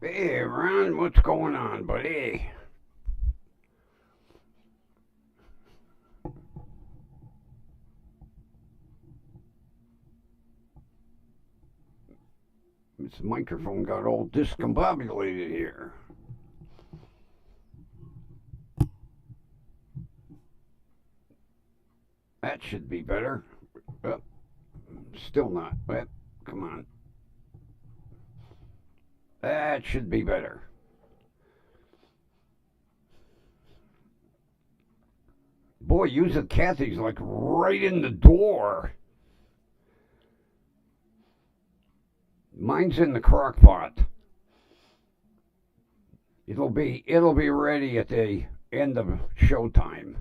Hey, Ron, what's going on, buddy? This microphone got all discombobulated here. That should be better. Oh, still not. Come on. That should be better. Boy, using Kathy's like right in the door. Mine's in the crock pot. It'll be ready at the end of showtime.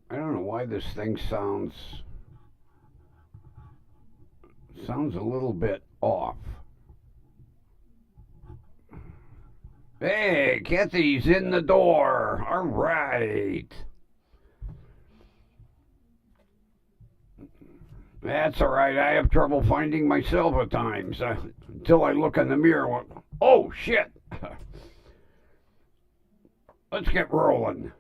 I don't know why this thing sounds a little bit off. Hey, Kathy's in the door. All right. That's all right. I have trouble finding myself at times until I look in the mirror. Oh, shit. Let's get rolling.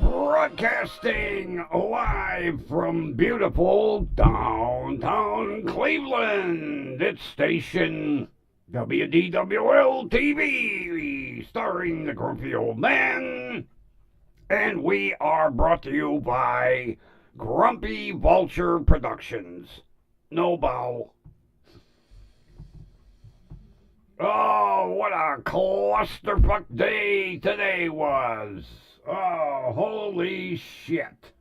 Broadcasting live from beautiful downtown Cleveland. It's station WDWL TV, starring the Grumpy Old Man. And we are brought to you by Grumpy Vulture Productions. No bow. Oh, what a clusterfuck day today was. Oh, holy shit.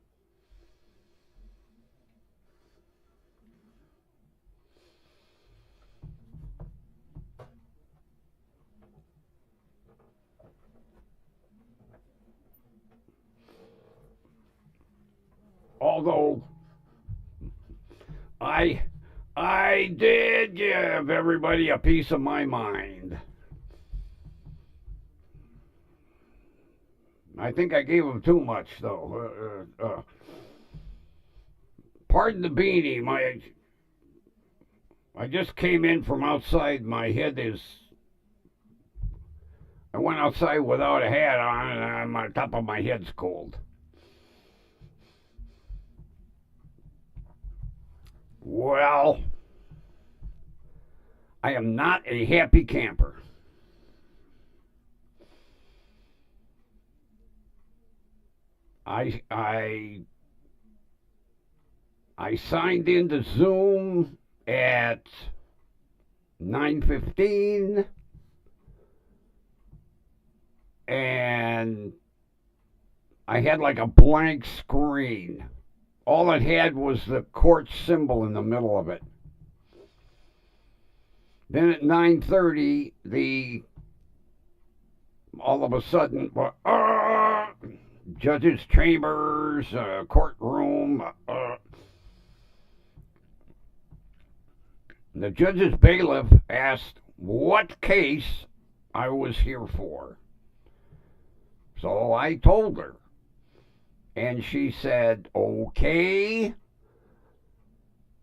Although I I did give everybody a piece of my mind. I think I gave them too much, though. Pardon the beanie. I just came in from outside. My head is. I went outside without a hat on, and my top of my head's cold. Well, I am not a happy camper. I I I signed into Zoom at 9:15 and I had like a blank screen. All it had was the court symbol in the middle of it. Then at 9:30, the all of a sudden, judges' chambers, courtroom. The judge's bailiff asked what case I was here for. So I told her. And she said, okay,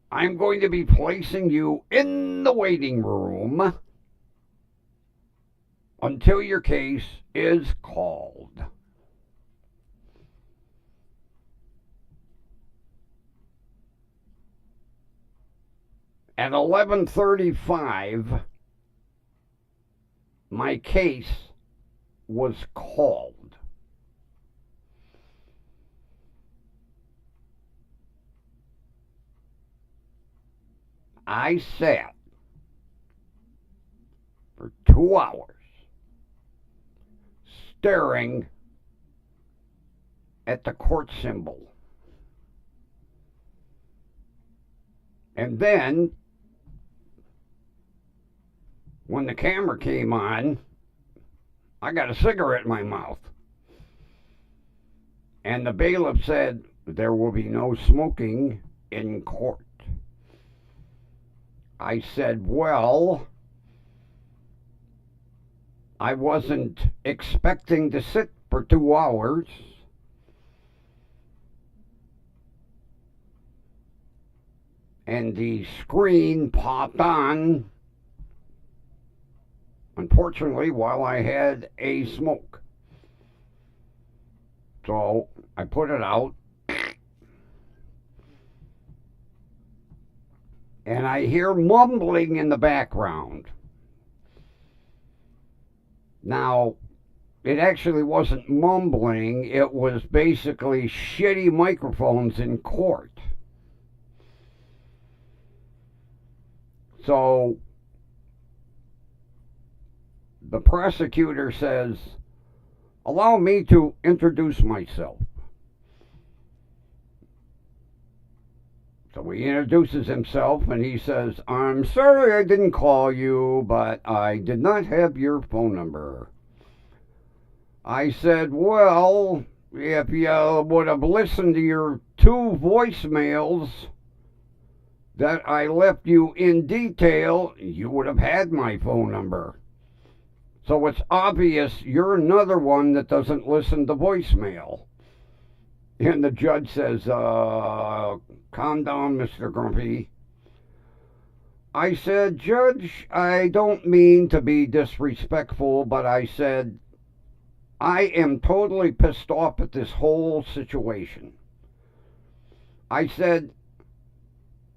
I'm going to be placing you in the waiting room until your case is called. At 11:35, my case was called. I sat for 2 hours staring at the court symbol. And then, when the camera came on, I got a cigarette in my mouth. And the bailiff said, there will be no smoking in court. I said, well, I wasn't expecting to sit for 2 hours. And the screen popped on, unfortunately, while I had a smoke. So I put it out, and I hear mumbling in the background. Now, it actually wasn't mumbling, it was basically shitty microphones in court. So the prosecutor says, allow me to introduce myself. So he introduces himself and he says, I'm sorry I didn't call you, but I did not have your phone number. I said, well, if you would have listened to your 2 voicemails that I left you in detail, you would have had my phone number. So it's obvious you're another one that doesn't listen to voicemail. And the judge says, calm down, Mr. Grumpy. I said, Judge, I don't mean to be disrespectful, but I said, I am totally pissed off at this whole situation. I said,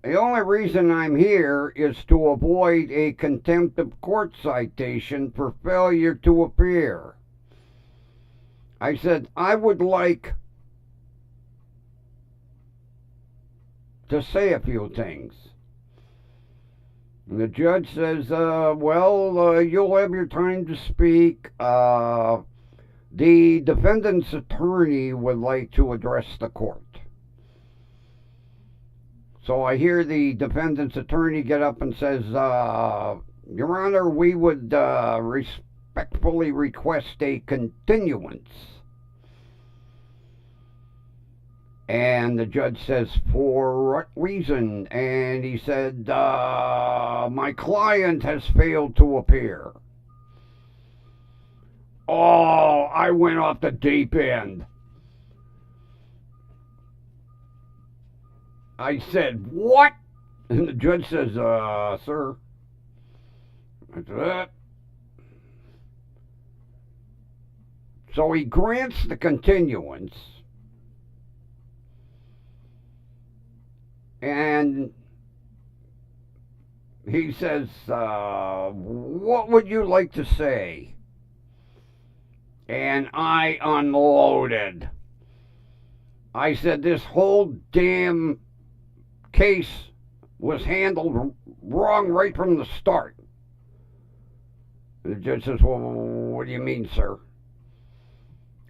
the only reason I'm here is to avoid a contempt of court citation for failure to appear. I said, I would like to say a few things. And the judge says, well, you'll have your time to speak. The defendant's attorney would like to address the court. So I hear the defendant's attorney get up and says, Your Honor, we would respectfully request a continuance. And the judge says, for what reason? And he said, my client has failed to appear. Oh, I went off the deep end. I said, what? And the judge says, sir. I said, So he grants the continuance. And he says, what would you like to say? And I unloaded. I said, this whole damn case was handled wrong right from the start. And the judge says, well, what do you mean, sir?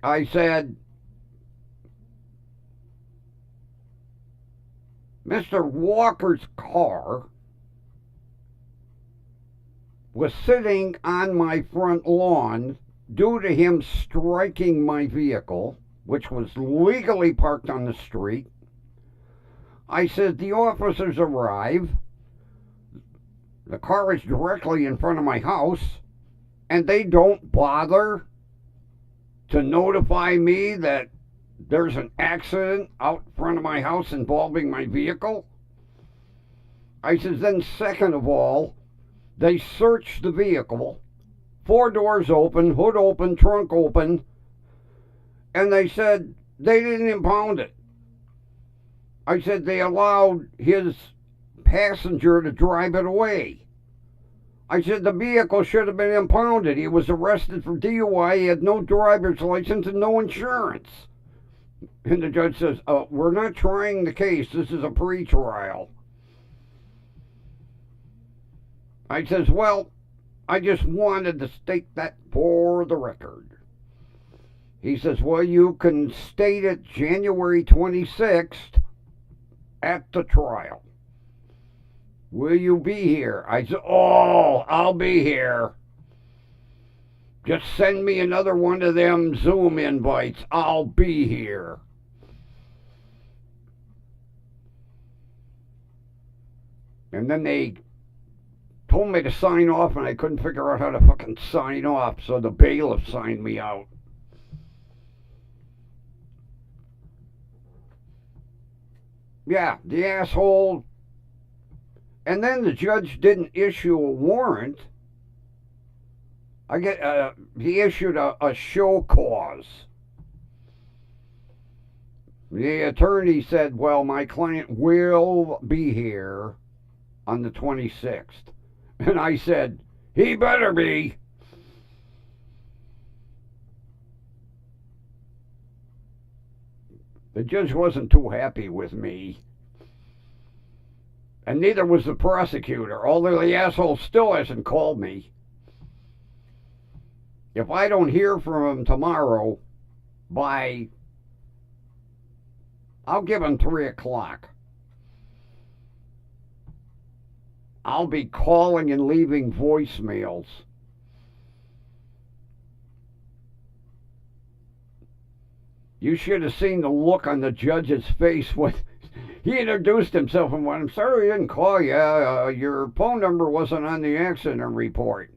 I said, Mr. Walker's car was sitting on my front lawn due to him striking my vehicle, which was legally parked on the street. I said, the officers arrive. The car is directly in front of my house, and they don't bother to notify me that there's an accident out front of my house involving my vehicle. I said, then second of all, they searched the vehicle, 4 doors open, hood open, trunk open, and they said they didn't impound it. I said they allowed his passenger to drive it away. I said the vehicle should have been impounded. He was arrested for DUI. He had no driver's license and no insurance. And the judge says, we're not trying the case. This is a pre-trial. I says, well, I just wanted to state that for the record. He says, well, you can state it January 26th at the trial. Will you be here? I said, oh, I'll be here. Just send me another one of them Zoom invites. I'll be here. And then they told me to sign off, and I couldn't figure out how to fucking sign off, so the bailiff signed me out. Yeah, the asshole. And then the judge didn't issue a warrant. He issued a show cause. The attorney said, well, my client will be here on the 26th. And I said, he better be. The judge wasn't too happy with me. And neither was the prosecutor, although the asshole still hasn't called me. If I don't hear from him tomorrow I'll give him 3 o'clock. I'll be calling and leaving voicemails. You should have seen the look on the judge's face when he introduced himself and went, I'm sorry I didn't call you. Your phone number wasn't on the accident report.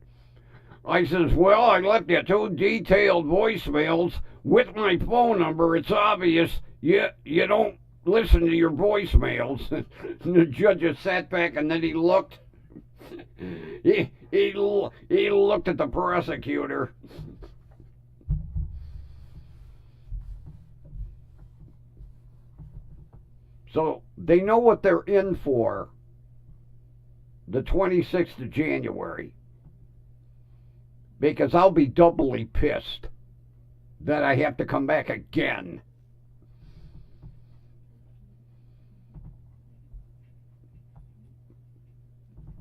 I says, well, I left you 2 detailed voicemails with my phone number. It's obvious you don't listen to your voicemails. And the judge just sat back, and then he looked. He looked at the prosecutor. So they know what they're in for the 26th of January. Because I'll be doubly pissed that I have to come back again.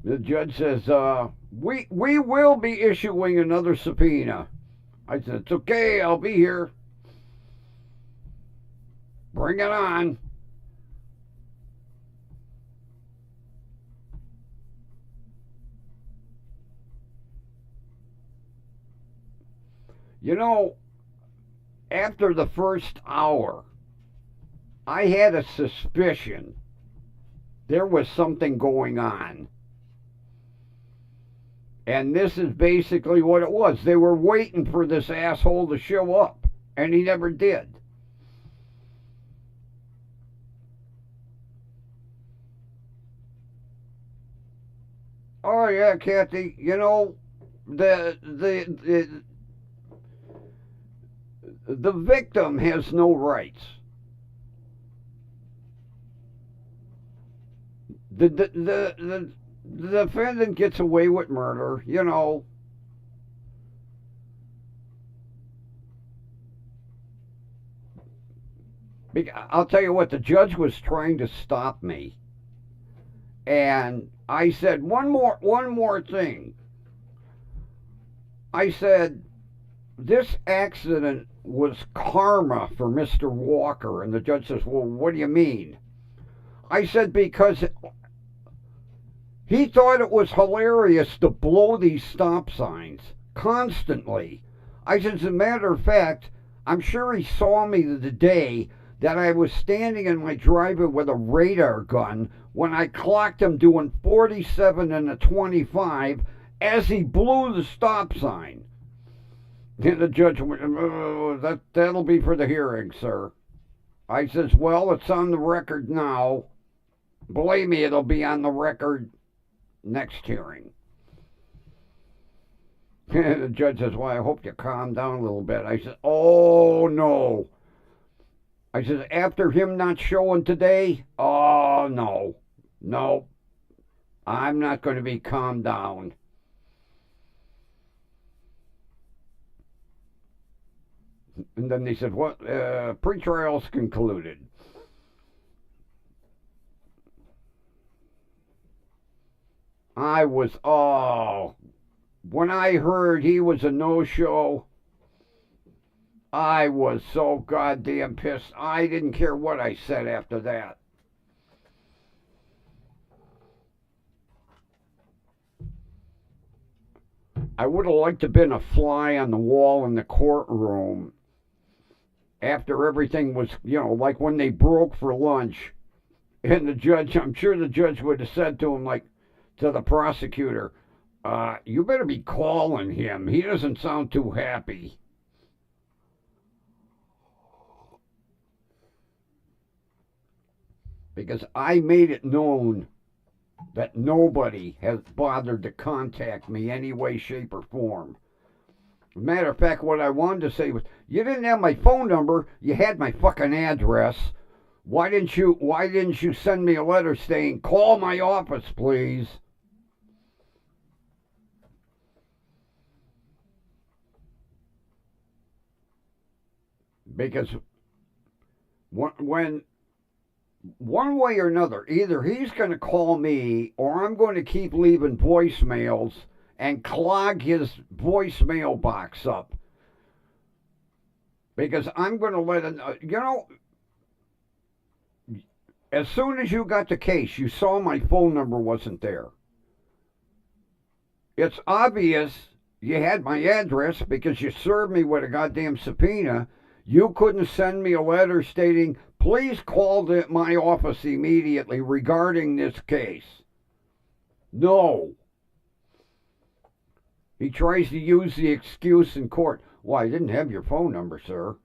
The judge says, we will be issuing another subpoena. I said, it's okay, I'll be here. Bring it on. You know, after the first hour, I had a suspicion there was something going on. And this is basically what it was. They were waiting for this asshole to show up, and he never did. Oh yeah, Kathy, you know, the victim has no rights. The defendant gets away with murder, you know. I'll tell you what, the judge was trying to stop me. And I said, one more thing. I said, this accident was karma for Mr. Walker. And the judge says, well, what do you mean? I said, because he thought it was hilarious to blow these stop signs constantly. I said, as a matter of fact, I'm sure he saw me the day that I was standing in my driveway with a radar gun when I clocked him doing 47 and a 25 as he blew the stop sign. And the judge went, oh, that'll be for the hearing, sir. I says, well, it's on the record now. Believe me, it'll be on the record next hearing. And the judge says, well, I hope you calm down a little bit. I said, oh, no. I said, after him not showing today, oh, no, I'm not going to be calmed down. And then they said, what? Pretrial's concluded. I was, when I heard he was a no-show, I was so goddamn pissed. I didn't care what I said after that. I would have liked to have been a fly on the wall in the courtroom after everything was, like when they broke for lunch. And the judge, I'm sure the judge would have said to him, like, to the prosecutor, you better be calling him. He doesn't sound too happy. Because I made it known that nobody has bothered to contact me any way, shape, or form. Matter of fact, what I wanted to say was, you didn't have my phone number, you had my fucking address. Why didn't you send me a letter saying, call my office, please? Because when one way or another, either he's going to call me or I'm going to keep leaving voicemails and clog his voicemail box up. Because I'm going to let him, as soon as you got the case, you saw my phone number wasn't there. It's obvious you had my address because you served me with a goddamn subpoena. You couldn't send me a letter stating, please call my office immediately regarding this case. No. He tries to use the excuse in court. Well, I didn't have your phone number, sir.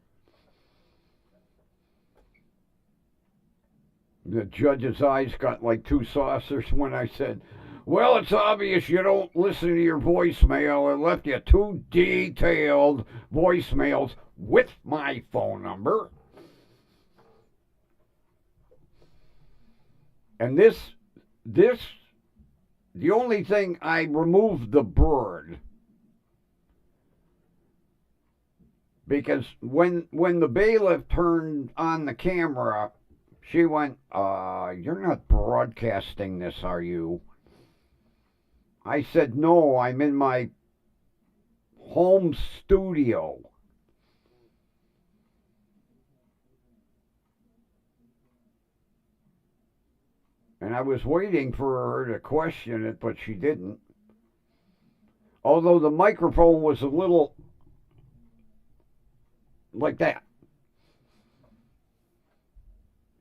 The judge's eyes got like two saucers when I said, well, it's obvious you don't listen to your voicemail. It left you two detailed voicemails with my phone number. And the only thing, I removed the bird. Because when the bailiff turned on the camera, she went, you're not broadcasting this, are you? I said, no, I'm in my home studio. And I was waiting for her to question it, but she didn't. Although the microphone was a little like that.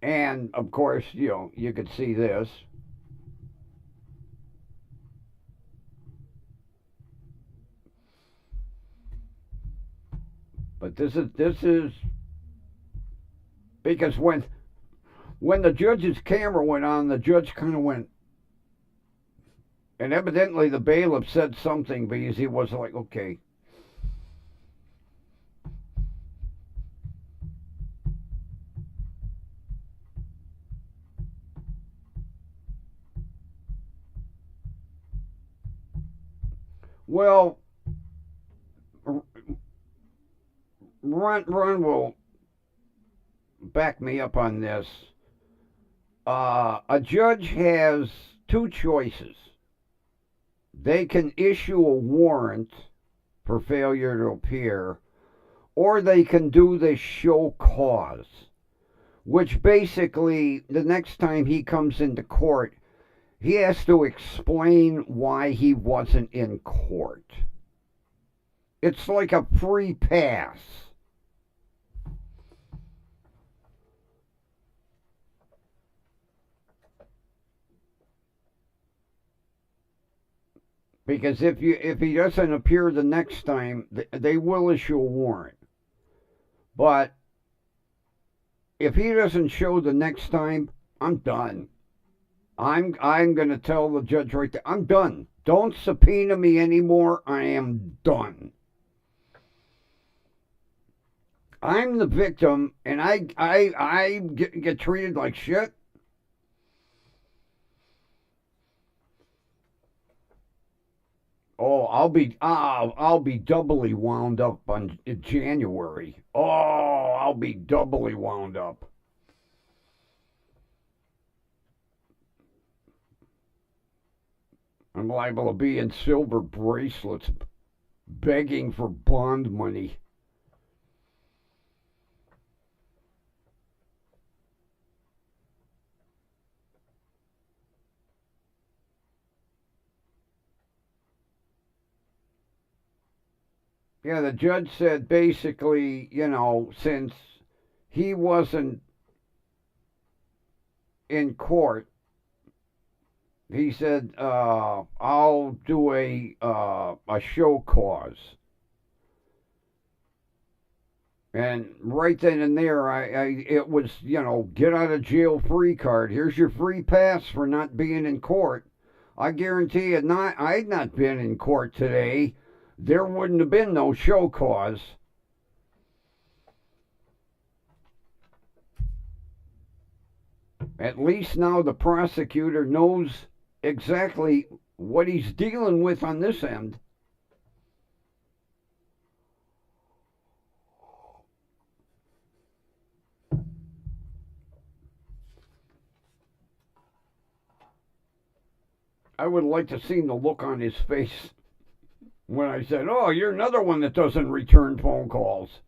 And, of course, you could see this. But this is because when the judge's camera went on, the judge kind of went, and evidently the bailiff said something because he was like, okay. Well, Ron will back me up on this. A judge has two choices. They can issue a warrant for failure to appear, or they can do the show cause, which basically, the next time he comes into court, he has to explain why he wasn't in court. It's like a free pass. Because if he doesn't appear the next time, they will issue a warrant. But if he doesn't show the next time, I'm done. I'm going to tell the judge right there, I'm done. Don't subpoena me anymore. I am done. I'm the victim, and I get treated like shit. Oh, I'll be doubly wound up in January. Oh, I'll be doubly wound up. I'm liable to be in silver bracelets begging for bond money. Yeah, the judge said basically, since he wasn't in court, he said, I'll do a show cause. And right then and there, it was, get out of jail free card. Here's your free pass for not being in court. I guarantee you, I'd not been in court today, there wouldn't have been no show cause. At least now the prosecutor knows exactly what he's dealing with on this end. I would like to see the look on his face when I said, "Oh, you're another one that doesn't return phone calls."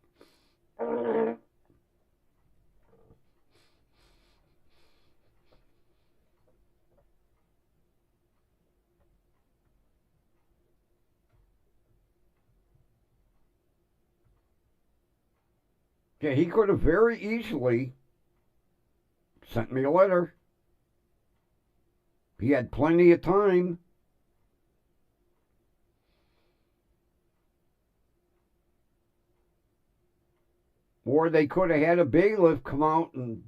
Yeah, he could have very easily sent me a letter. He had plenty of time. Or they could have had a bailiff come out and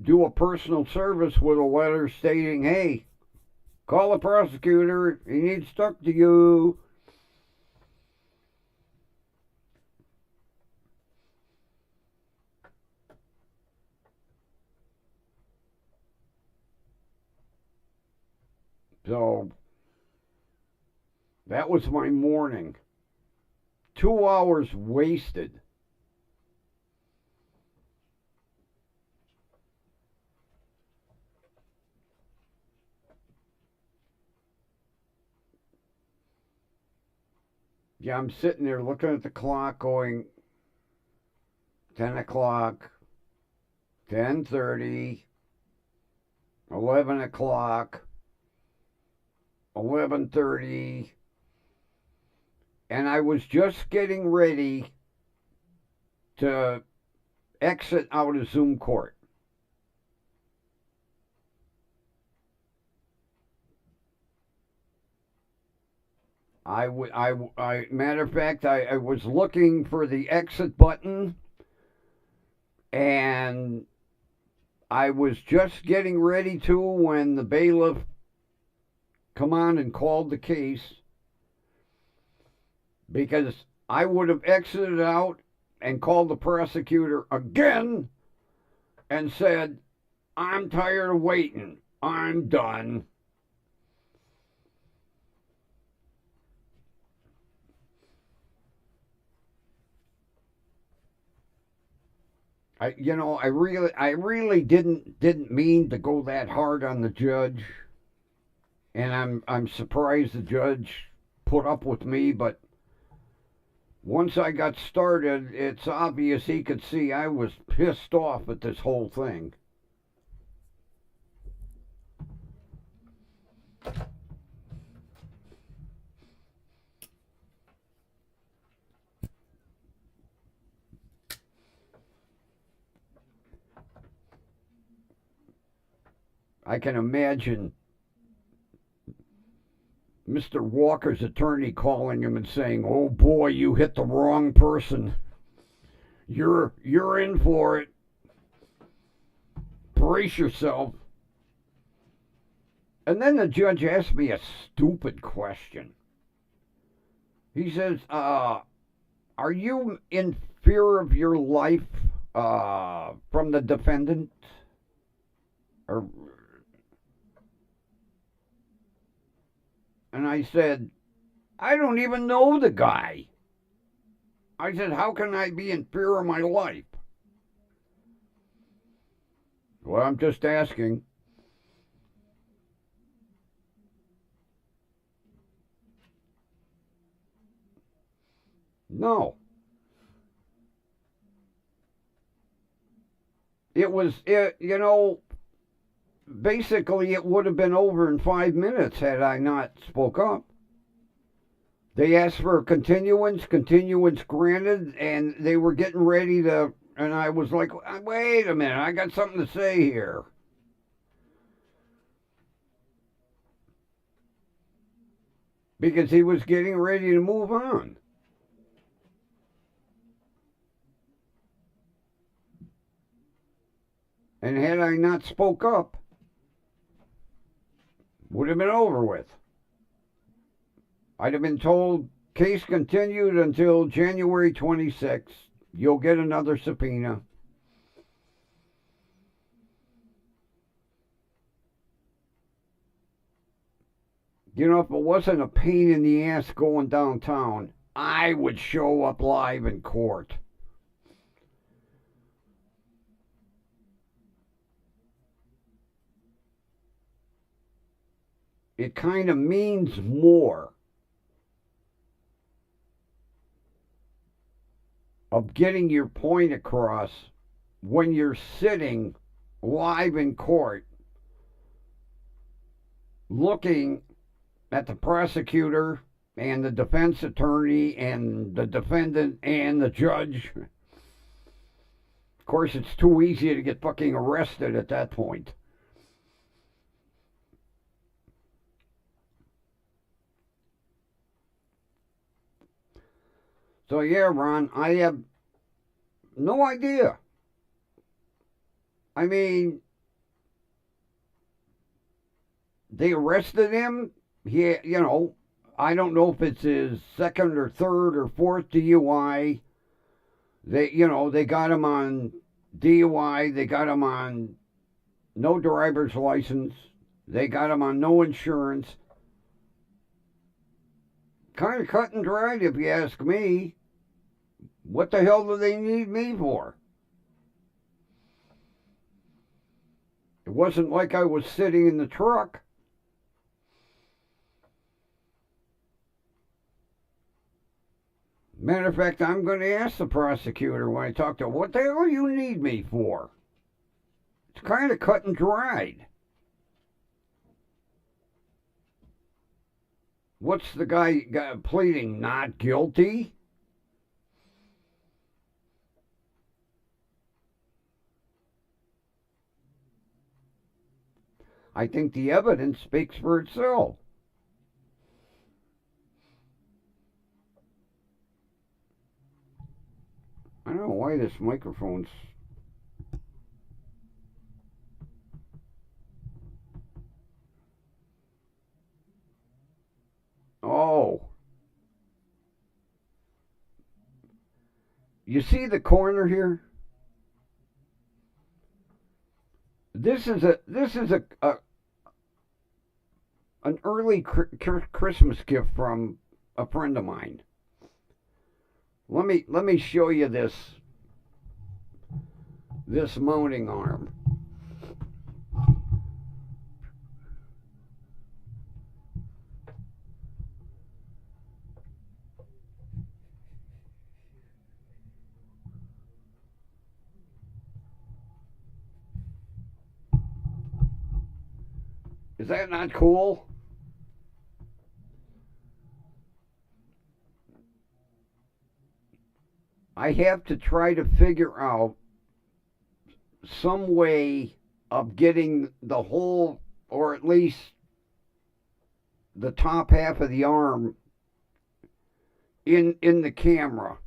do a personal service with a letter stating, hey, call the prosecutor, he needs to talk to you. So that was my morning. 2 hours wasted. Yeah, I'm sitting there looking at the clock going 10 o'clock, 10:30, 11 o'clock, 11:30, and I was just getting ready to exit out of Zoom court. Matter of fact, I was looking for the exit button, and I was just getting ready to when the bailiff come on and called the case, because I would have exited out and called the prosecutor again and said, I'm tired of waiting. I'm done. I really didn't mean to go that hard on the judge, and I'm surprised the judge put up with me. But once I got started, it's obvious he could see I was pissed off at this whole thing. I can imagine Mr. Walker's attorney calling him and saying, "Oh boy, you hit the wrong person. You're in for it. Brace yourself." And then the judge asked me a stupid question. He says, "Are you in fear of your life from the defendant?" Or, and I said, "I don't even know the guy." I said, "How can I be in fear of my life?" "Well, I'm just asking." No. Basically it would have been over in 5 minutes had I not spoke up. They asked for a continuance granted, and they were getting ready to, and I was like, wait a minute, I got something to say here. Because he was getting ready to move on. And had I not spoke up, would have been over with. I'd have been told, case continued until January 26th. You'll get another subpoena. You know, if it wasn't a pain in the ass going downtown, I would show up live in court. It kind of means more of getting your point across when you're sitting live in court looking at the prosecutor and the defense attorney and the defendant and the judge. Of course, it's too easy to get fucking arrested at that point. So, yeah, Ron, I have no idea. I mean, they arrested him. I don't know if it's his second or third or fourth DUI. They got him on DUI. They got him on no driver's license. They got him on no insurance. Kind of cut and dried, if you ask me. What the hell do they need me for? It wasn't like I was sitting in the truck. Matter of fact, I'm going to ask the prosecutor when I talk to him, what the hell do you need me for? It's kind of cut and dried. What's the guy pleading not guilty? I think the evidence speaks for itself. I don't know why this microphone's... Oh. You see the corner here? This is an early Christmas gift from a friend of mine. Let me show you this mounting arm. Is that not cool? I have to try to figure out some way of getting the whole, or at least the top half of the arm in the camera,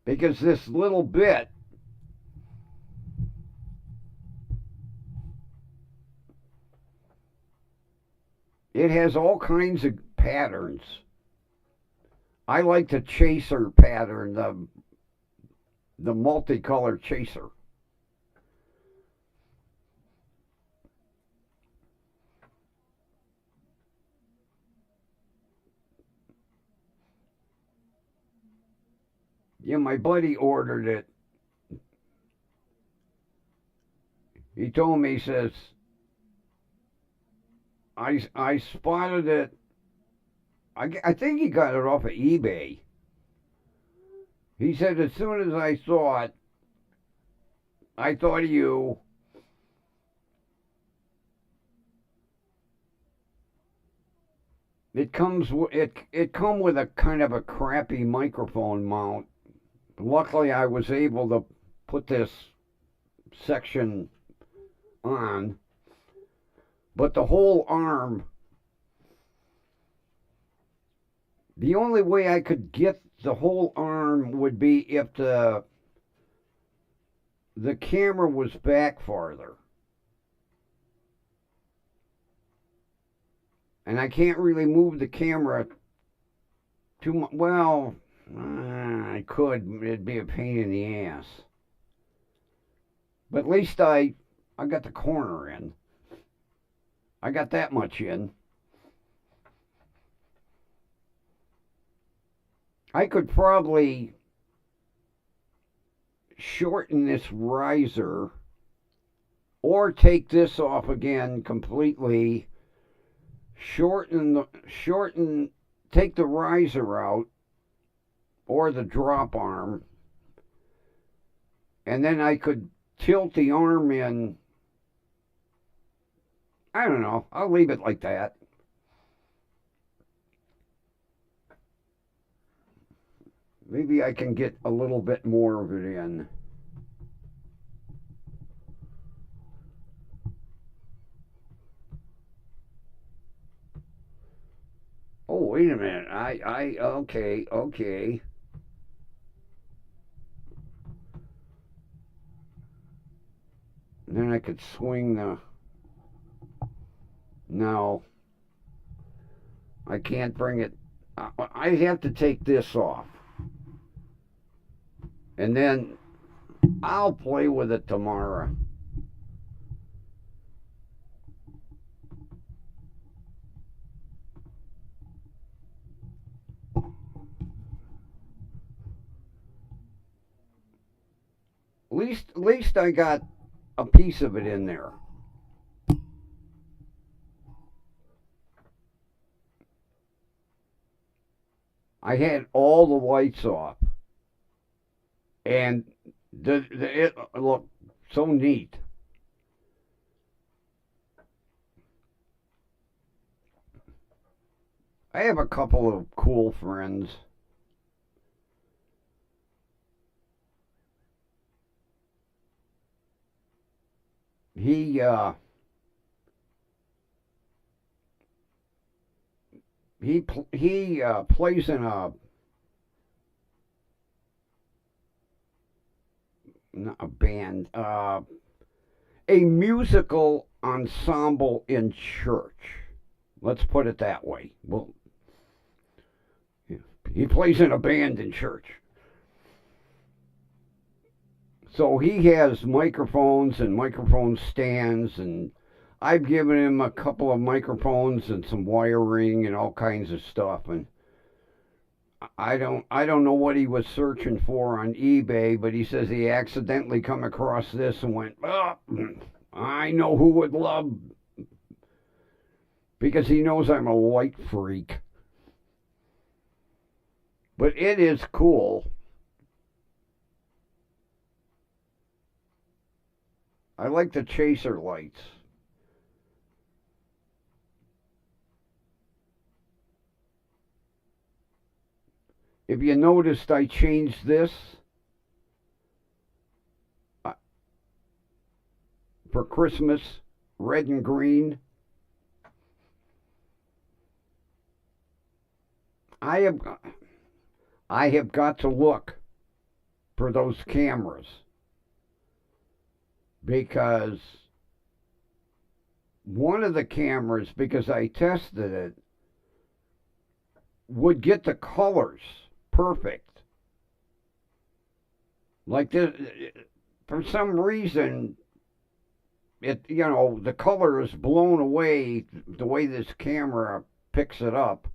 because this little bit it has all kinds of patterns. I like the chaser pattern, the multicolor chaser. Yeah, my buddy ordered it. He told me, he says, I spotted it. I think he got it off of eBay. He said, as soon as I saw it, I thought of you. It come with a kind of a crappy microphone mount. Luckily, I was able to put this section on, but the whole arm. The only way I could get the whole arm would be if the camera was back farther. And I can't really move the camera too much. Well, I could. It'd be a pain in the ass. But at least I got the corner in. I got that much in. I could probably shorten this riser or take this off again completely, take the riser out or the drop arm, and then I could tilt the arm in. I don't know. I'll leave it like that. Maybe I can get a little bit more of it in. Oh, wait a minute. Okay. Then I could swing the. No. I can't bring it. I have to take this off. And then I'll play with it tomorrow. At least I got a piece of it in there. I had all the lights off, and it looked so neat. I have a couple of cool friends. He plays in not a band, a musical ensemble in church. Let's put it that way. Well, he plays in a band in church. So he has microphones and microphone stands, and I've given him a couple of microphones and some wiring and all kinds of stuff. And I don't know what he was searching for on eBay, but he says he accidentally come across this and went, oh, I know who would love, because he knows I'm a light freak. But it is cool. I like the chaser lights. If you noticed, I changed this for Christmas, red and green. I have got to look for those cameras, because one of the cameras, because I tested it, would get the colors perfect. Like this, for some reason, the color is blown away the way this camera picks it up.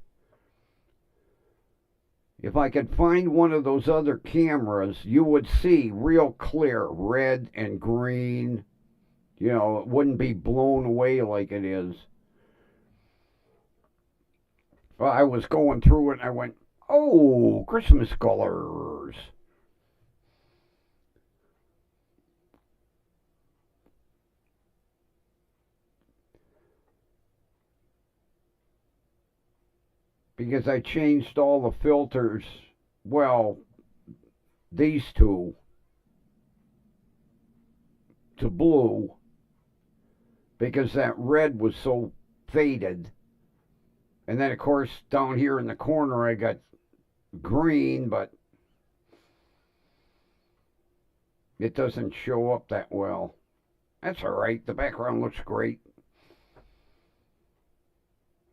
If I could find one of those other cameras, you would see real clear red and green. It wouldn't be blown away like it is. Well, I was going through it and I went, oh, Christmas colors. because I changed all the filters. Well, these two to blue because that red was so faded. And then, of course, down here in the corner, I got green, but it doesn't show up that well. That's all right. The background looks great.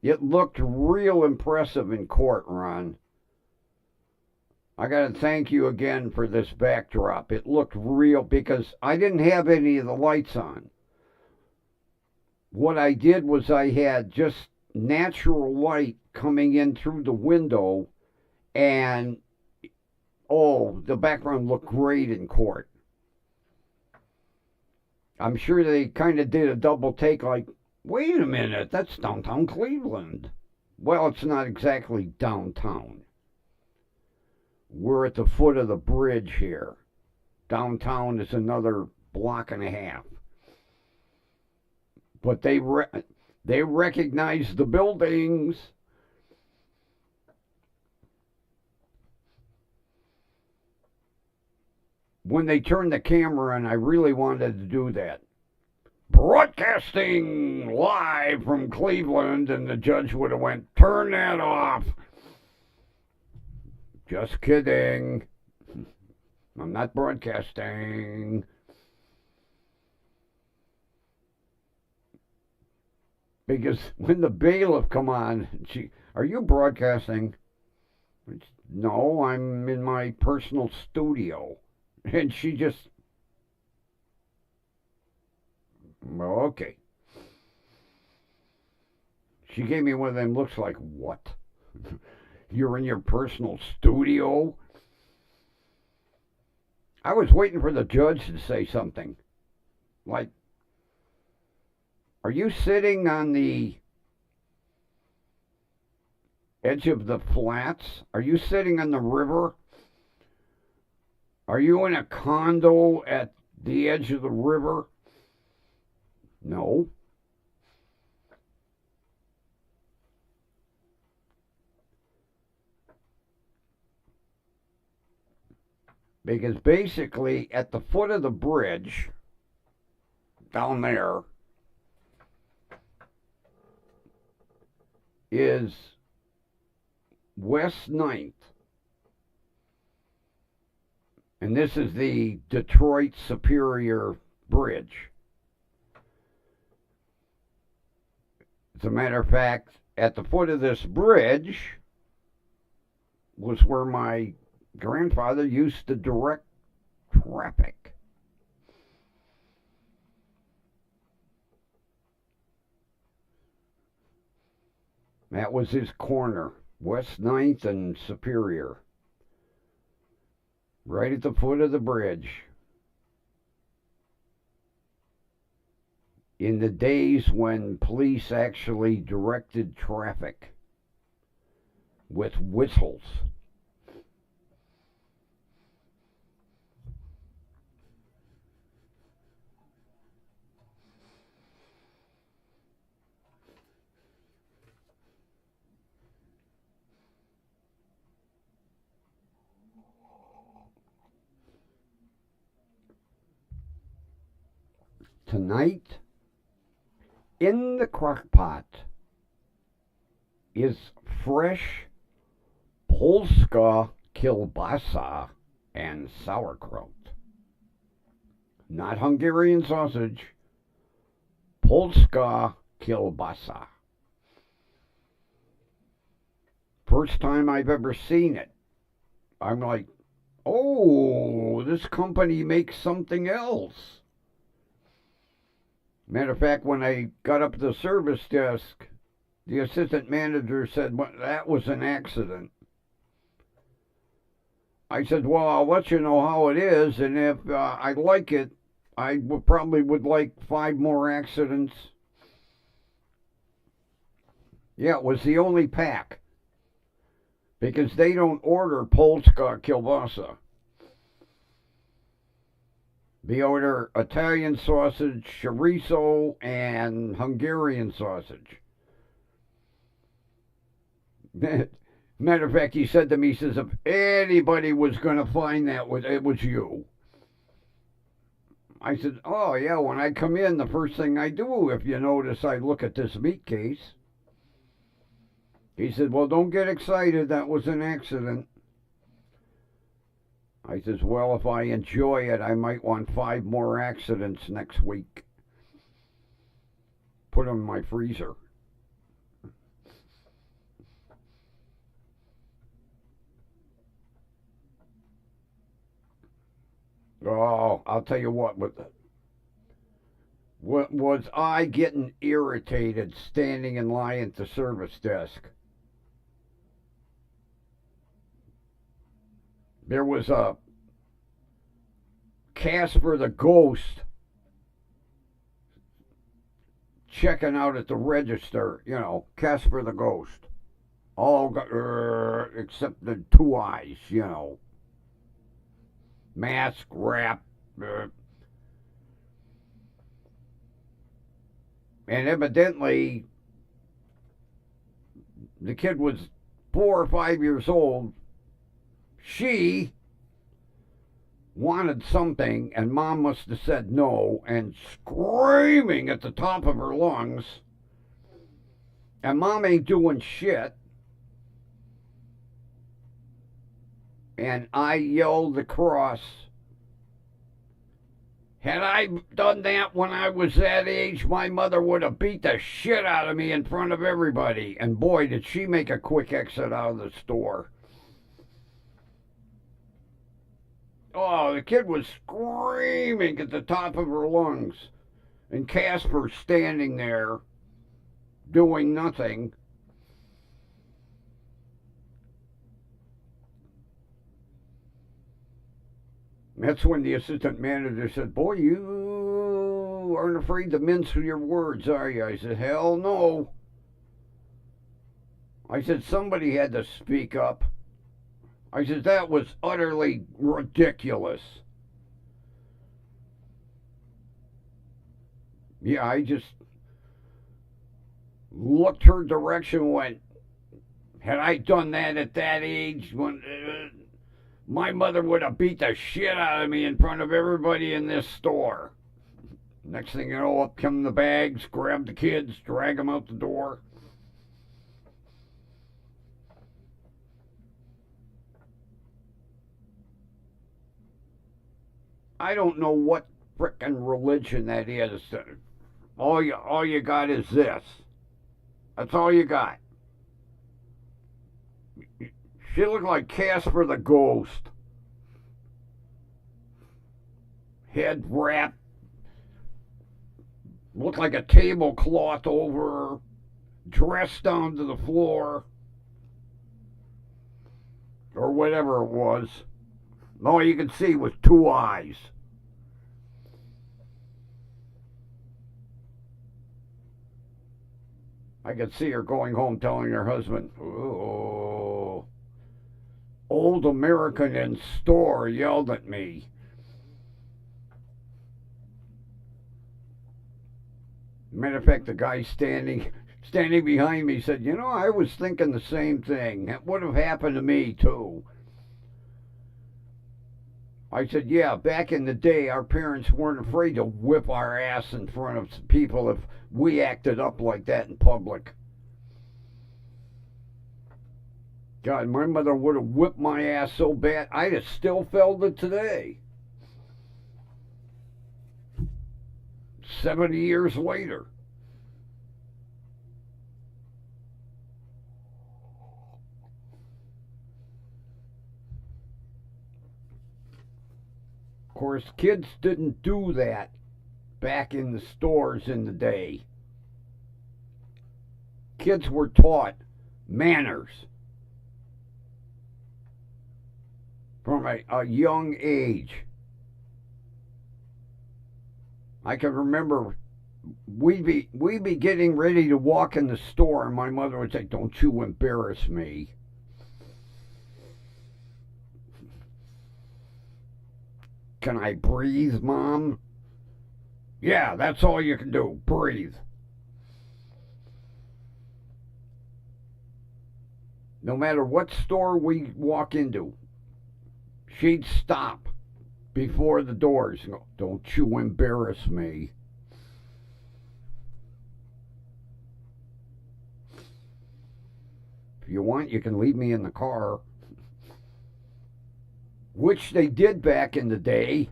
It looked real impressive in court, Ron. I got to thank you again for this backdrop. It looked real because I didn't have any of the lights on. What I did was I had just natural light coming in through the window, and the background looked great in court. I'm sure they kind of did a double take like, wait a minute, that's downtown Cleveland. Well, it's not exactly downtown. We're at the foot of the bridge here. Downtown is another block and a half. But they recognize the buildings. When they turned the camera on, I really wanted to do that. Broadcasting live from Cleveland, and the judge would have went, turn that off. Just kidding. I'm not broadcasting. Because when the bailiff come on, are you broadcasting? No, I'm in my personal studio. And she just, okay. She gave me one of them looks like, what? You're in your personal studio? I was waiting for the judge to say something. Like, are you sitting on the edge of the flats? Are you sitting on the river? Are you in a condo at the edge of the river? No. Because basically, at the foot of the bridge, down there, is West 9th. And this is the Detroit Superior Bridge. As a matter of fact, at the foot of this bridge was where my grandfather used to direct traffic. That was his corner, West 9th and Superior. Right at the foot of the bridge. In the days when police actually directed traffic with whistles. Tonight, in the crock pot is fresh Polska kielbasa and sauerkraut. Not Hungarian sausage, Polska kielbasa. First time I've ever seen it. I'm like, oh, this company makes something else. Matter of fact, when I got up to the service desk, the assistant manager said, well, that was an accident. I said, well, I'll let you know how it is, and if I like it, I probably would like 5 more accidents. Yeah, it was the only pack. Because they don't order Polska kielbasa. They order Italian sausage, chorizo, and Hungarian sausage. Matter of fact, he said to me, he says, if anybody was going to find that, it was you. I said, oh, yeah, when I come in, the first thing I do, if you notice, I look at this meat case. He said, well, don't get excited. That was an accident. I says, well, if I enjoy it, I might want 5 more accidents next week. Put them in my freezer. Oh, I'll tell you what was I getting irritated standing in line at the service desk? There was a Casper the Ghost checking out at the register, Casper the Ghost. All except the 2 eyes, Mask, wrap. And evidently, the kid was 4 or 5 years old. She wanted something, and Mom must have said no, and screaming at the top of her lungs. And Mom ain't doing shit. And I yelled across. Had I done that when I was that age, my mother would have beat the shit out of me in front of everybody. And boy, did she make a quick exit out of the store. Oh, the kid was screaming at the top of her lungs. And Casper standing there doing nothing. That's when the assistant manager said, boy, you aren't afraid to mince your words, are you? I said, hell no. I said, somebody had to speak up. I said, that was utterly ridiculous. Yeah, I just looked her direction, went, had I done that at that age, when my mother would have beat the shit out of me in front of everybody in this store. Next thing you know, up come the bags, grab the kids, drag them out the door. I don't know what frickin' religion that is. All you got is this. That's all you got. She looked like Casper the Ghost. Head wrapped. Looked like a tablecloth over her. Dressed down to the floor. Or whatever it was. All you could see was 2 eyes. I could see her going home telling her husband, oh, old American in store yelled at me. Matter of fact, the guy standing behind me said, I was thinking the same thing. That would have happened to me, too. I said, yeah, back in the day, our parents weren't afraid to whip our ass in front of people if we acted up like that in public. God, my mother would have whipped my ass so bad, I'd have still felt it today. 70 years later. Of course, kids didn't do that back in the stores in the day. Kids were taught manners from a young age. I can remember we'd be getting ready to walk in the store, and my mother would say, "Don't you embarrass me." Can I breathe, Mom? Yeah, that's all you can do. Breathe. No matter what store we walk into, she'd stop before the doors and go, "Don't you embarrass me." If you want, you can leave me in the car. Which they did back in the day.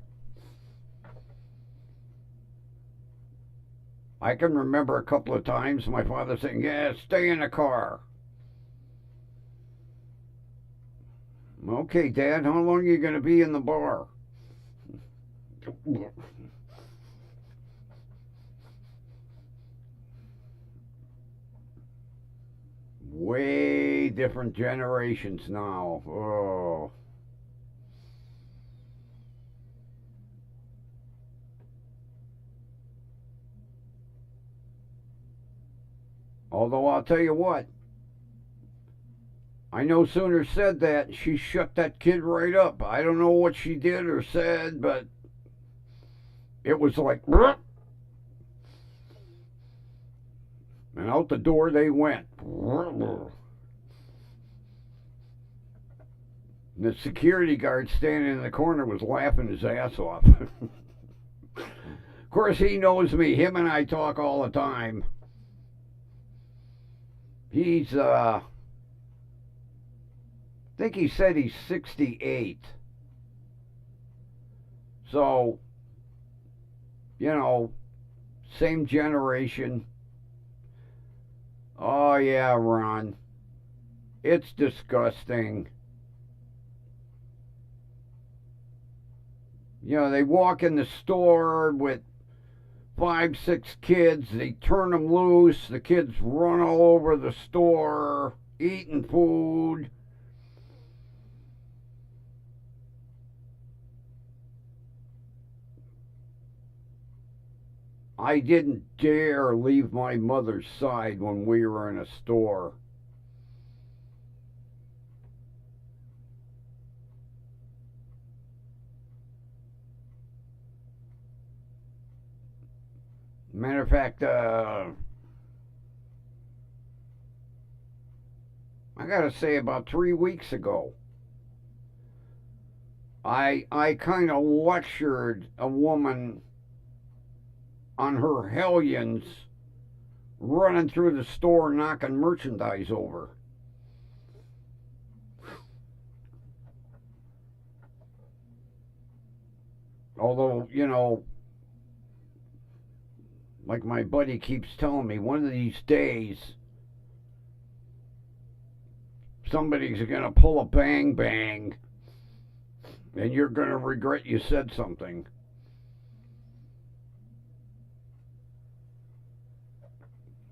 I can remember a couple of times my father saying, "Yeah, stay in the car." "Okay, Dad, how long are you going to be in the bar?" Way different generations now. Oh. Although I'll tell you what, I no sooner said that, she shut that kid right up. I don't know what she did or said, but it was like, and out the door they went. The security guard standing in the corner was laughing his ass off. Of course, he knows me. Him and I talk all the time. He's, I think he said he's 68. So, you know, same generation. Oh, yeah, Ron. It's disgusting. You know, they walk in the store with 5, 6 kids. They turn them loose. The kids run all over the store, eating food. I didn't dare leave my mother's side when we were in a store. Matter of fact, I gotta say, about 3 weeks ago, I kind of lectured a woman on her hellions running through the store knocking merchandise over. Although, you know, like my buddy keeps telling me, one of these days somebody's going to pull a bang bang and you're going to regret you said something.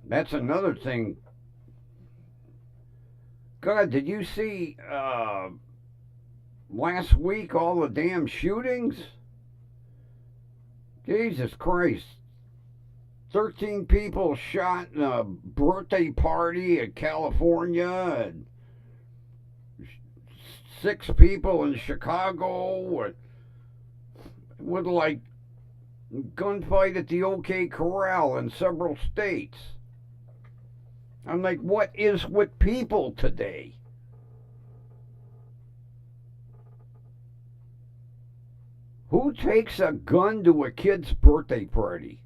That's another thing. God, did you see last week all the damn shootings? Jesus Christ. 13 people shot in a birthday party in California, and 6 people in Chicago with like gunfight at the OK Corral in several states. I'm like, what is with people today? Who takes a gun to a kid's birthday party?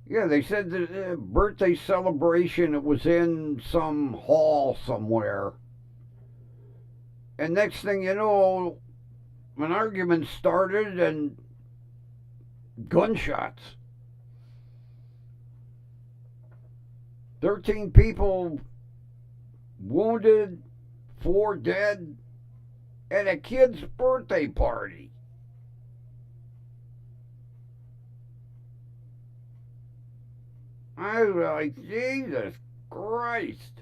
Yeah, they said the birthday celebration, it was in some hall somewhere. And next thing you know, an argument started and gunshots. 13 people wounded, 4 dead at a kid's birthday party. I was like, Jesus Christ.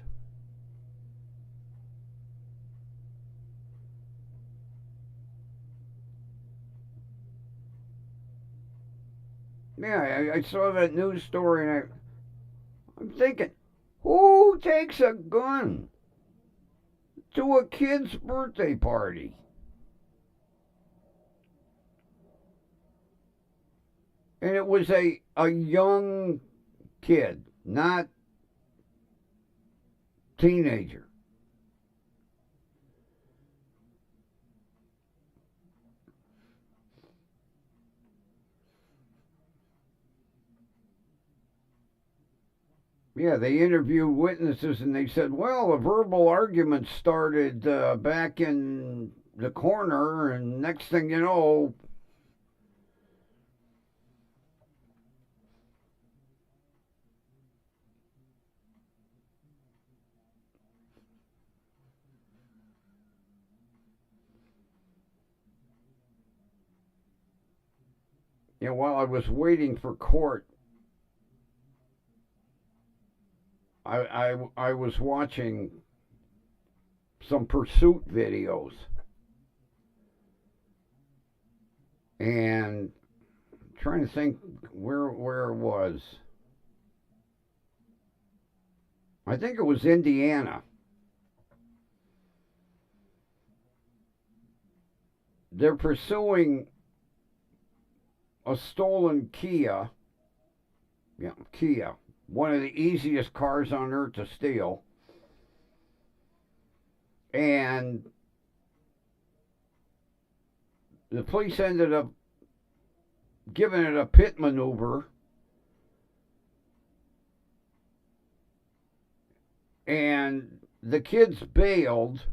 Yeah, I saw that news story and I'm thinking, who takes a gun to a kid's birthday party? And it was a young kid, not teenager. Yeah, they interviewed witnesses and they said, well, a verbal argument started back in the corner, and next thing you know, while I was waiting for court, I was watching some pursuit videos, and trying to think where it was. I think it was Indiana. They're pursuing a stolen Kia. Yeah, Kia. One of the easiest cars on earth to steal. And the police ended up giving it a pit maneuver. And the kids bailed,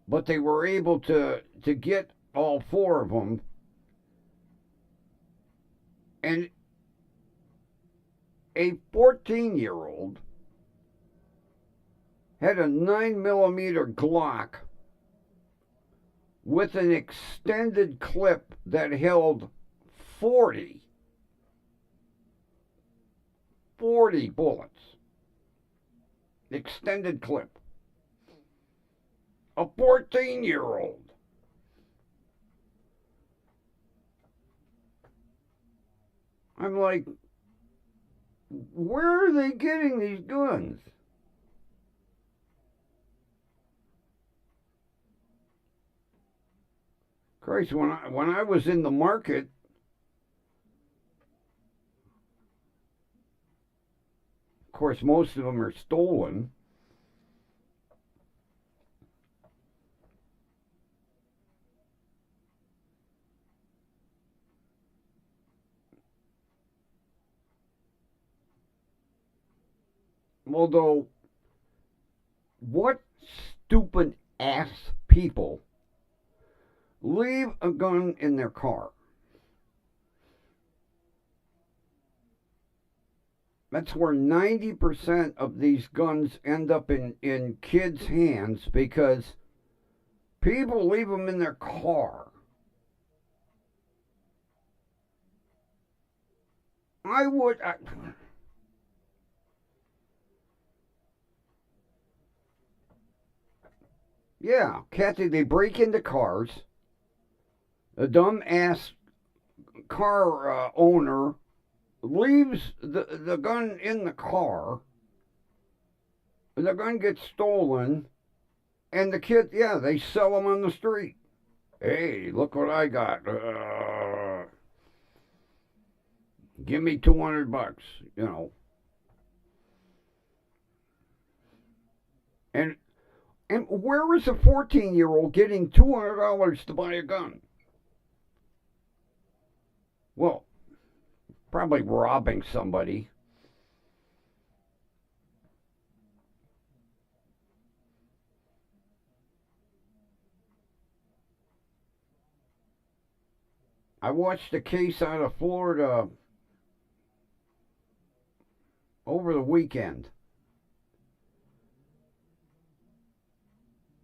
but they were able to get all four of them. And a 14-year-old had a 9mm Glock with an extended clip that held 40 bullets. Extended clip. A 14-year-old. I'm like, where are they getting these guns? Christ, when I was in the market, of course, most of them are stolen. Although, what stupid ass people leave a gun in their car? That's where 90% of these guns end up in kids' hands, because people leave them in their car. Yeah, Kathy, they break into cars. A dumb ass car owner leaves the gun in the car. The gun gets stolen, and the kid, yeah, they sell them on the street. Hey, look what I got. Give me $200, you know. And where is a 14-year-old getting $200 to buy a gun? Well, probably robbing somebody. I watched a case out of Florida over the weekend.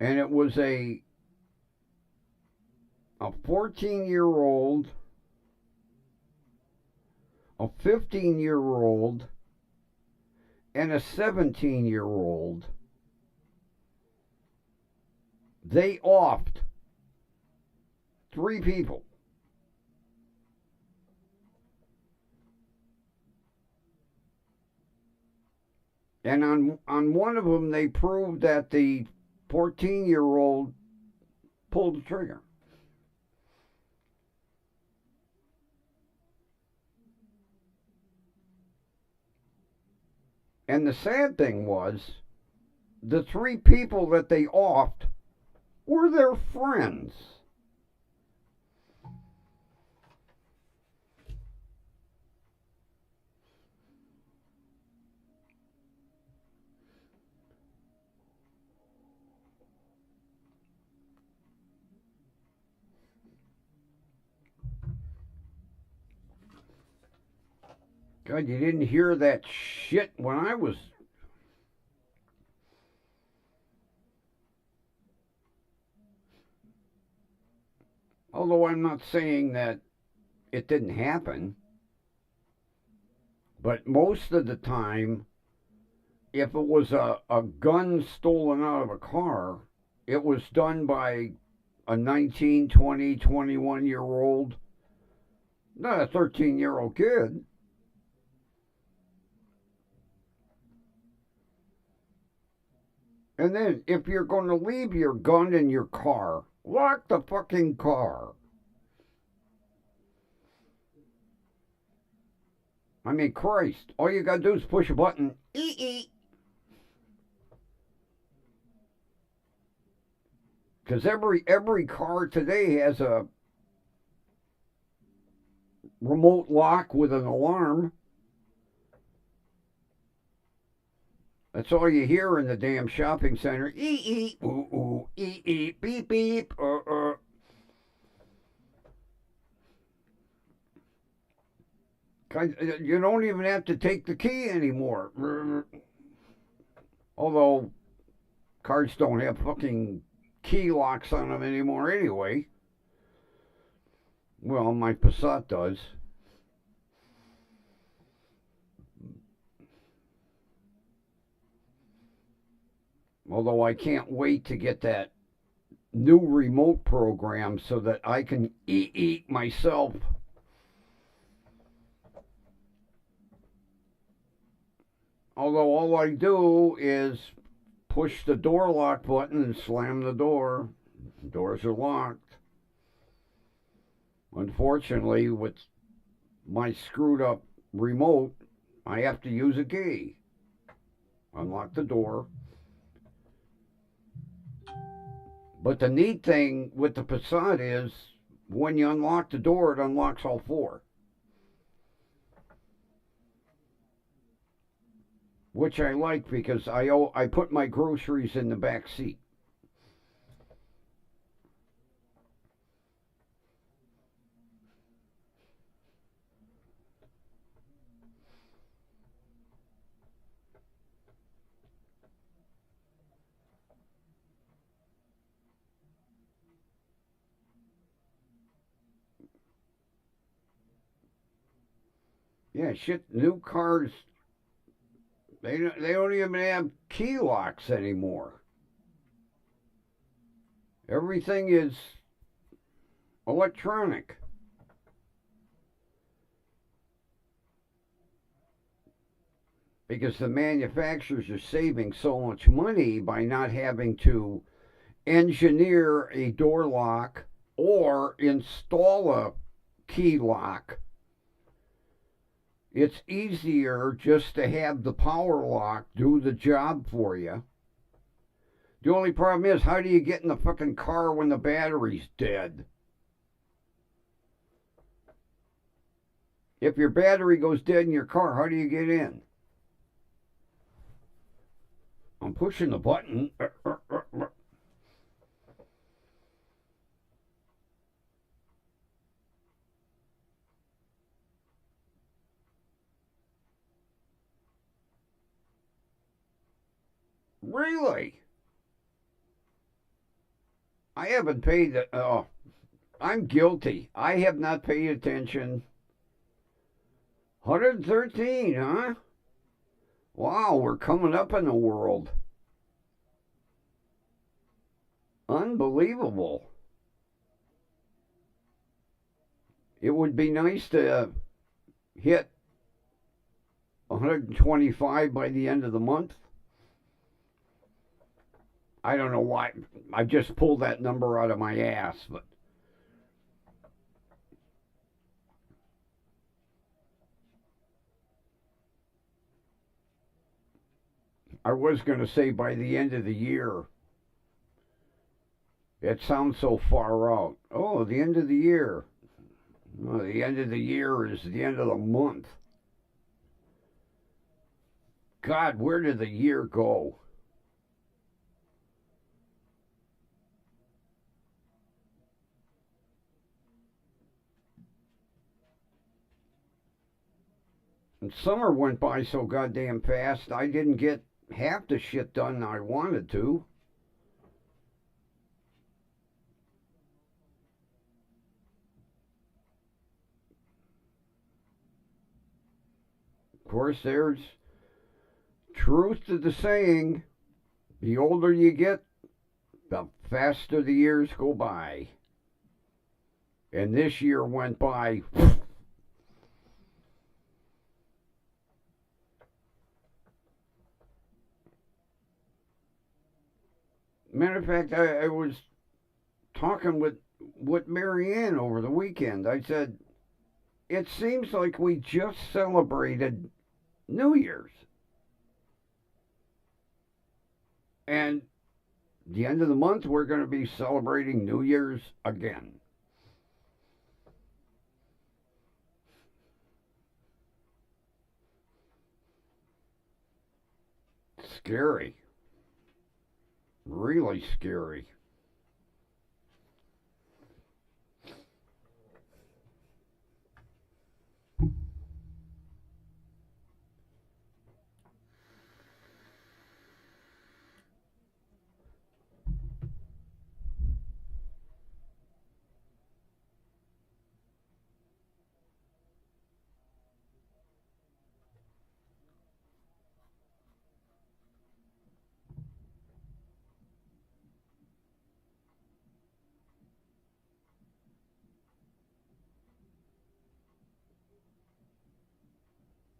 And it was a 14-year-old, a 15-year-old, and a 17-year-old. They offed 3 people. And on one of them, they proved that the 14-year-old pulled the trigger. And the sad thing was, the three people that they offed were their friends. God, you didn't hear that shit when I was. Although I'm not saying that it didn't happen, but most of the time, if it was a gun stolen out of a car, it was done by a 19, 20, 21 year old, not a 13-year-old kid. And then, if you're going to leave your gun in your car, lock the fucking car. I mean, Christ, all you gotta do is push a button. Because every car today has a remote lock with an alarm. That's all you hear in the damn shopping center. Ooh, ooh, beep, beep, You don't even have to take the key anymore. Although cars don't have fucking key locks on them anymore anyway. Well, my Passat does. Although I can't wait to get that new remote program so that I can eat myself. Although all I do is push the door lock button and slam the door. Doors are locked. Unfortunately, with my screwed up remote, I have to use a key. Unlock the door. But the neat thing with the Passat is when you unlock the door, it unlocks all four. Which I like because I put my groceries in the back seat. Yeah, shit, new cars, they don't even have key locks anymore. Everything is electronic. Because the manufacturers are saving so much money by not having to engineer a door lock or install a key lock. It's easier just to have the power lock do the job for you. The only problem is, how do you get in the fucking car when the battery's dead? If your battery goes dead in your car, how do you get in? I'm pushing the button. Really? I haven't paid. Oh, I'm guilty. I have not paid attention. 113, huh? Wow, we're coming up in the world. Unbelievable. It would be nice to hit 125 by the end of the month. I don't know why. I just pulled that number out of my ass, but I was going to say by the end of the year. It sounds so far out. Oh, the end of the year. No, the end of the year is the end of the month. God, where did the year go? And summer went by so goddamn fast, I didn't get half the shit done I wanted to. Of course, there's truth to the saying, the older you get, the faster the years go by. And this year went by. Matter of fact, I was talking with Marianne over the weekend. I said, it seems like we just celebrated New Year's. And the end of the month, we're going to be celebrating New Year's again. Scary. Really scary.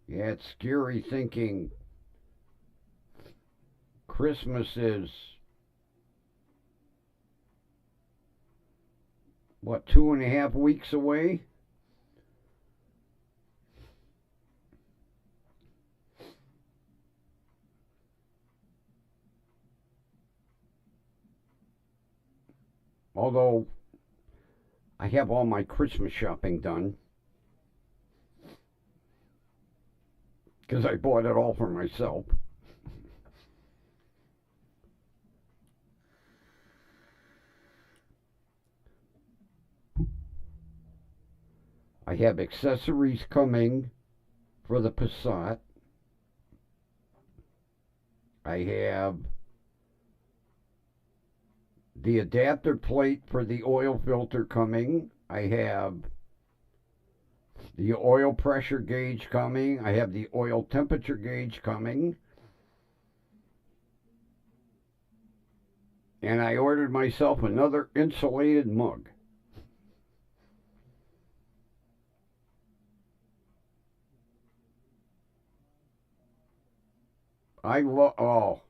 Yeah, it's scary thinking Christmas is, what, 2.5 weeks away? Although I have all my Christmas shopping done because I bought it all for myself. I have accessories coming for the Passat. I have the adapter plate for the oil filter coming. I have the oil pressure gauge coming. I have the oil temperature gauge coming. And I ordered myself another insulated mug. I'll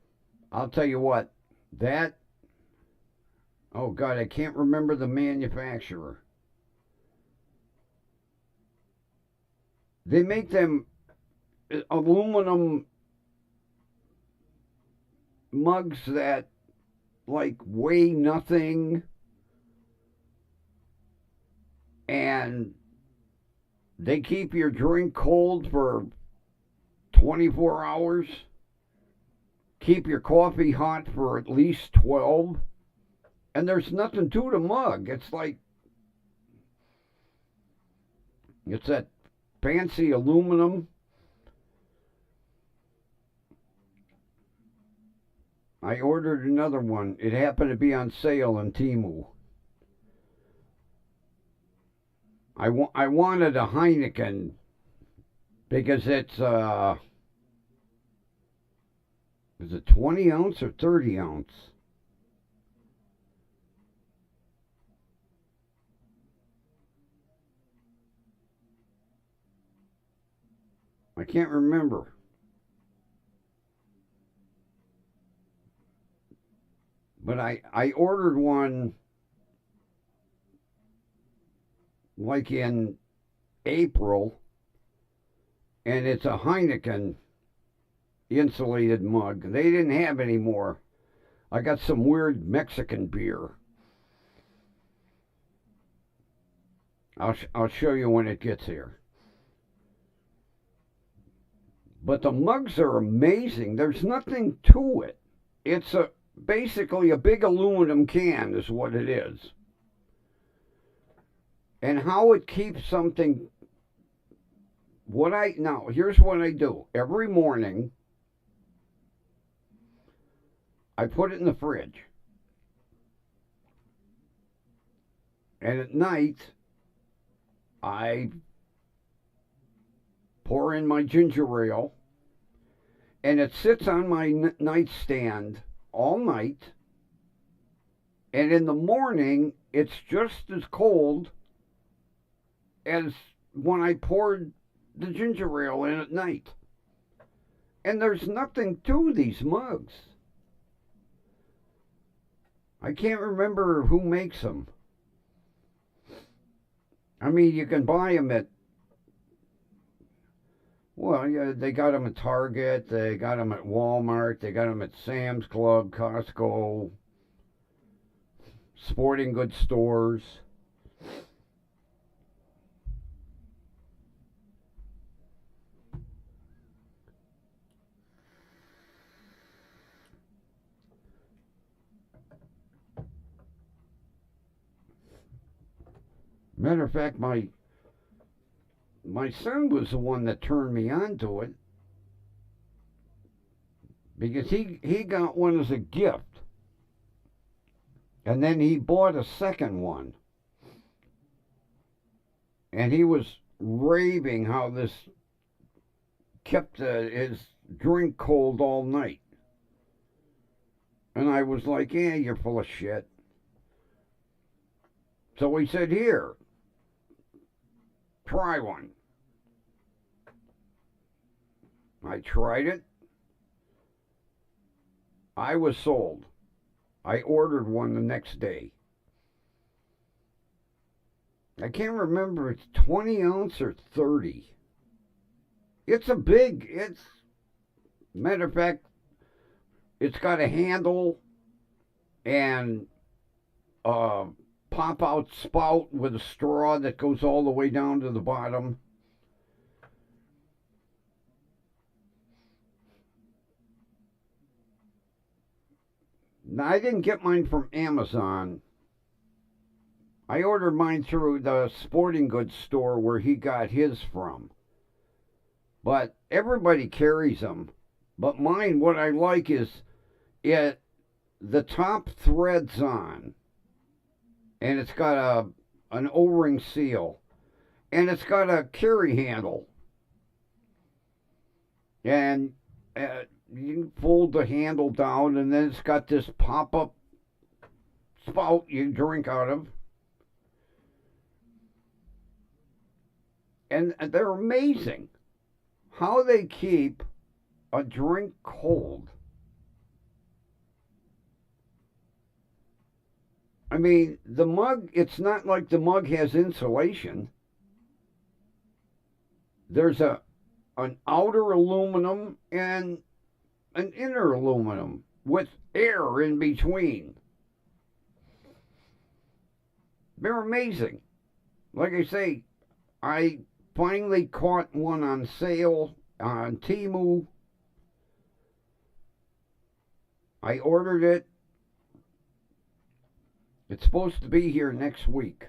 tell you what, that, oh God, I can't remember the manufacturer. They make them aluminum mugs that like weigh nothing and they keep your drink cold for 24 hours. Keep your coffee hot for at least 12. And there's nothing to the mug. It's that fancy aluminum. I ordered another one. It happened to be on sale on Temu. I wanted a Heineken because it's is it 20 ounce or 30 ounce? I can't remember. But I ordered one like in April, and it's a Heineken insulated mug. They didn't have any more. I got some weird Mexican beer. I'll show you when it gets here. But the mugs are amazing. There's nothing to it. It's basically a big aluminum can is what it is. And how it keeps something. Now here's what I do. Every morning I put it in the fridge. And at night I pour in my ginger ale, and it sits on my nightstand all night. And in the morning, it's just as cold as when I poured the ginger ale in at night. And there's nothing to these mugs. I can't remember who makes them. I mean, you can buy them at, well, yeah, they got them at Target, they got them at Walmart, they got them at Sam's Club, Costco, sporting goods stores. Matter of fact, my son was the one that turned me on to it, because he got one as a gift, and then he bought a second one, and he was raving how this kept his drink cold all night. And I was like, yeah, you're full of shit. So he said, here, try one. I tried it. I was sold. I ordered one the next day. I can't remember if it's 20 ounce or 30. It's matter of fact, it's got a handle and a pop-out spout with a straw that goes all the way down to the bottom. Now, I didn't get mine from Amazon. I ordered mine through the sporting goods store where he got his from. But everybody carries them. But mine, what I like is the top thread's on. And it's got an O-ring seal. And it's got a carry handle. And you fold the handle down, and then it's got this pop-up spout you drink out of. And they're amazing. How they keep a drink cold. I mean, the mug, it's not like the mug has insulation. There's an outer aluminum and an inner aluminum with air in between. They're amazing. Like I say, I finally caught one on sale on Temu. I ordered it. It's supposed to be here next week.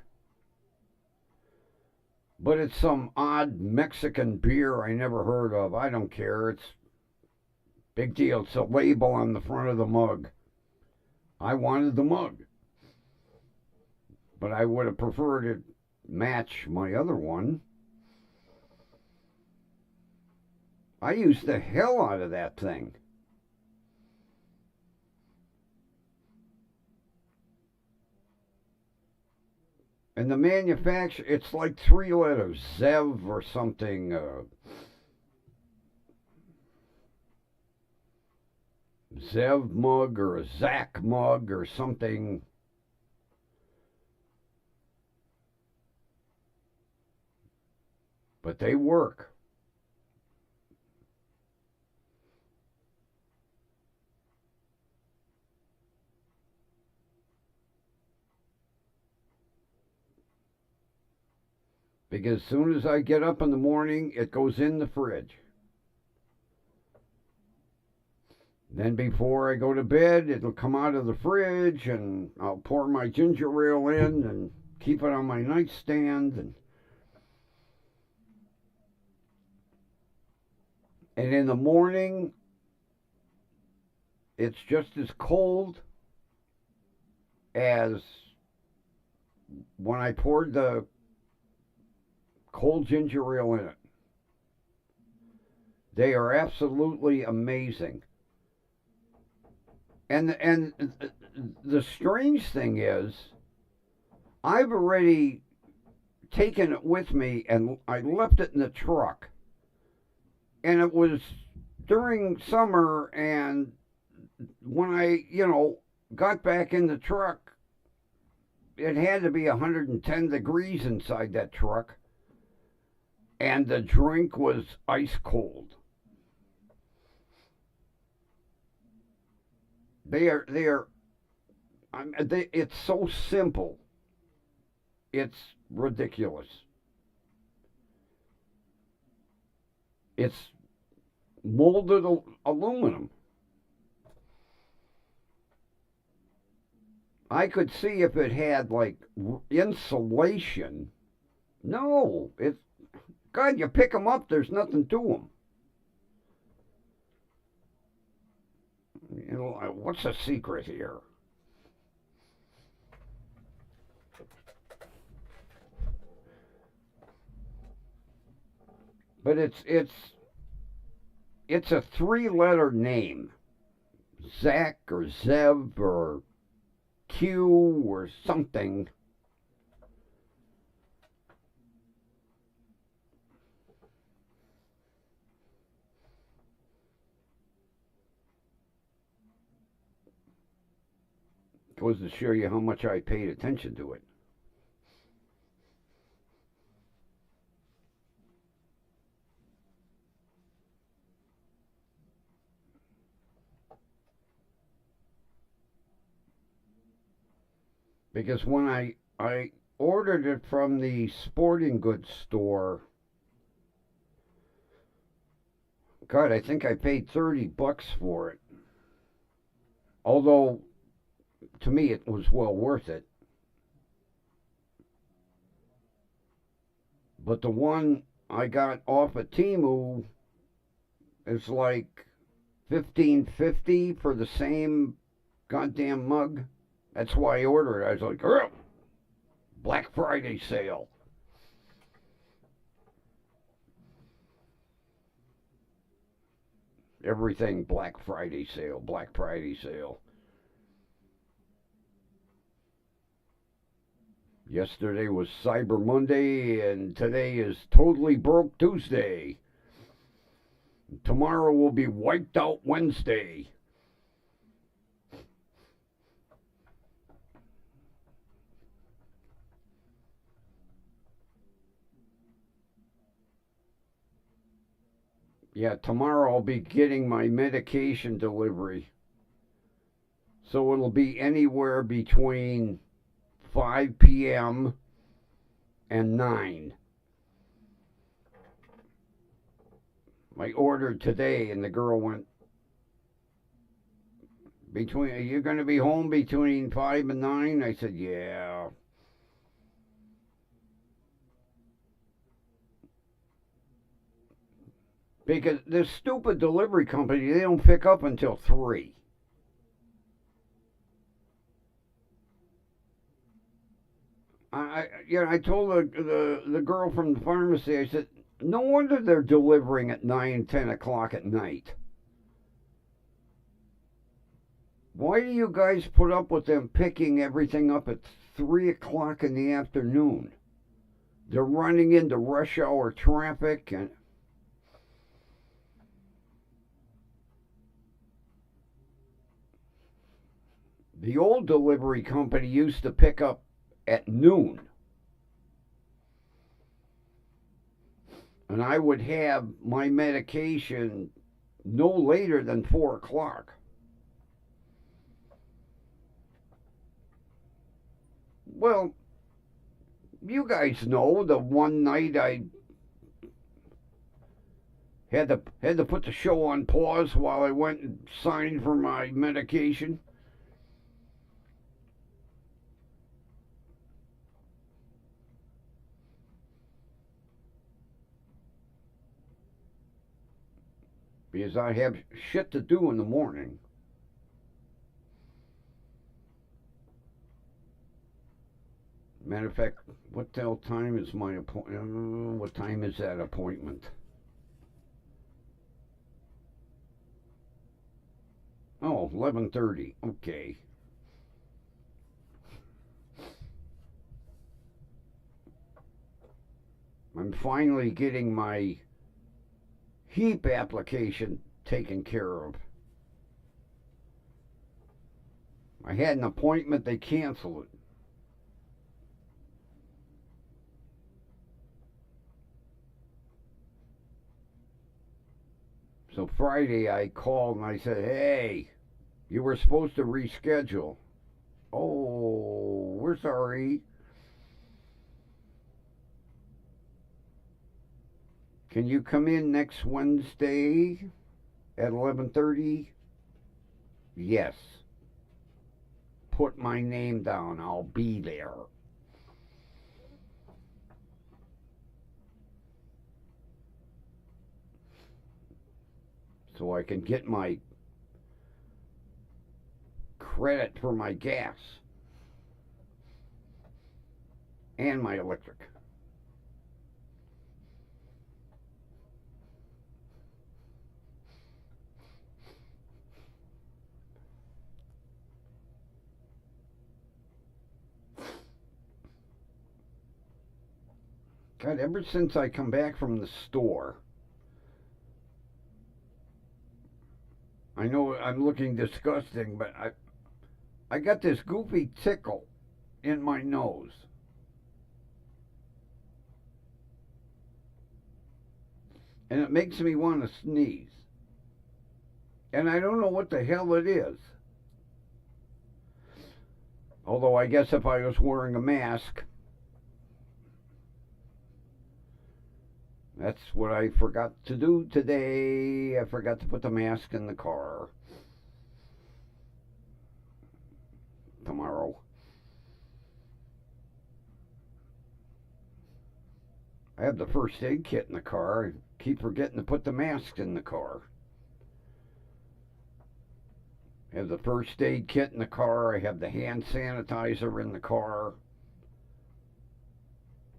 But it's some odd Mexican beer I never heard of. I don't care. It's big deal. It's a label on the front of the mug. I wanted the mug. But I would have preferred it match my other one. I used the hell out of that thing. And the manufacturer, it's like 3 letters, Zev or something. Zev mug or a Zach mug or something. But they work. because as soon as I get up in the morning, it goes in the fridge. Then before I go to bed, it'll come out of the fridge, and I'll pour my ginger ale in and keep it on my nightstand. And in the morning, it's just as cold as when I poured the cold ginger ale in it. They are absolutely amazing. And the strange thing is, I've already taken it with me and I left it in the truck. And it was during summer, and when I, got back in the truck, it had to be 110 degrees inside that truck, and the drink was ice cold. It's so simple. It's ridiculous. It's molded aluminum. I could see if it had like insulation. No, it's God. You pick them up, there's nothing to them. What's the secret here? But it's a three-letter name. Zach or Zev or Q or something. Goes to show you how much I paid attention to it. Because when I ordered it from the sporting goods store, God, I think I paid $30 for it. Although, to me, it was well worth it. But the one I got off of Temu is like $15.50 for the same goddamn mug. That's why I ordered it. I was like, oh, Black Friday sale. Everything Black Friday sale, Black Friday sale. Yesterday was Cyber Monday, and today is Totally Broke Tuesday. Tomorrow will be Wiped Out Wednesday. Yeah, tomorrow I'll be getting my medication delivery. So it'll be anywhere between 5 p.m. and 9. I ordered today, and the girl went, are you going to be home between 5 and 9? I said, yeah. Because this stupid delivery company, they don't pick up until 3. I told the girl from the pharmacy, I said, no wonder they're delivering at 9, 10 o'clock at night. Why do you guys put up with them picking everything up at 3 o'clock in the afternoon? They're running into rush hour traffic, and the old delivery company used to pick up at noon. And I would have my medication no later than 4 o'clock. Well, you guys know the one night I had to put the show on pause while I went and signed for my medication. Because I have shit to do in the morning. Matter of fact, what the hell time is my appointment? What time is that appointment? Oh, 11:30. Okay. I'm finally getting my HEAP application taken care of. I had an appointment, they canceled it. So Friday I called and I said, hey, you were supposed to reschedule. Oh, we're sorry. Can you come in next Wednesday at 11:30? Yes. Put my name down. I'll be there. So I can get my credit for my gas and my electric. God, ever since I come back from the store, I know I'm looking disgusting, but I got this goofy tickle in my nose. And it makes me want to sneeze. And I don't know what the hell it is. Although I guess if I was wearing a mask, that's what I forgot to do today. I forgot to put the mask in the car. Tomorrow. I have the first aid kit in the car. I keep forgetting to put the mask in the car. I have the first aid kit in the car. I have the hand sanitizer in the car.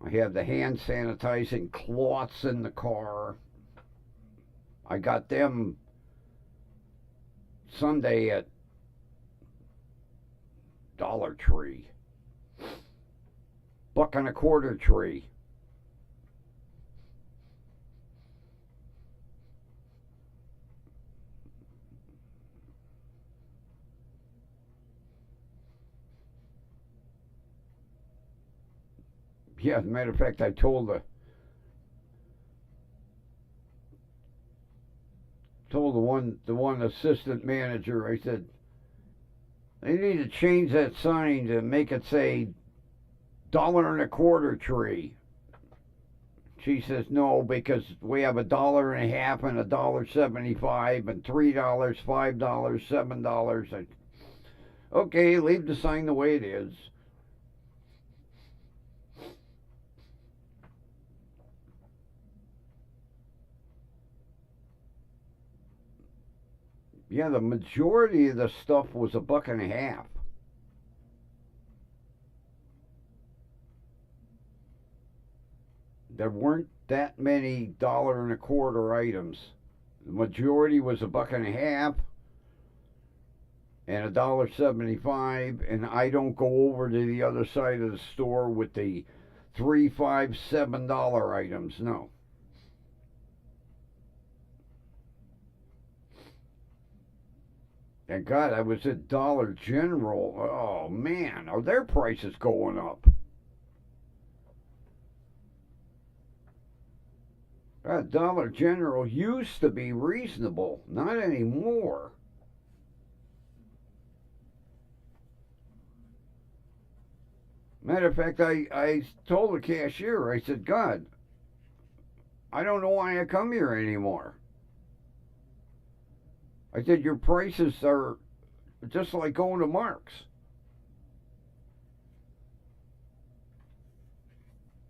I have the hand sanitizing cloths in the car. I got them Sunday at Dollar Tree. $1.25 tree. Yeah, as a matter of fact, I told the one assistant manager, I said, they need to change that sign to make it say $1.25 tree. She says no, because we have $1.50 and $1.75 and $3, $5, $7. Okay, leave the sign the way it is. Yeah, the majority of the stuff was $1.50. There weren't that many $1.25 items. The majority was $1.50 and $1.75, and I don't go over to the other side of the store with the $3, $5, $7 items. No. And God, I was at Dollar General. Oh man, are their prices going up? Dollar General used to be reasonable, not anymore. Matter of fact, I told the cashier, I said, God, I don't know why I come here anymore. I said, your prices are just like going to Mark's.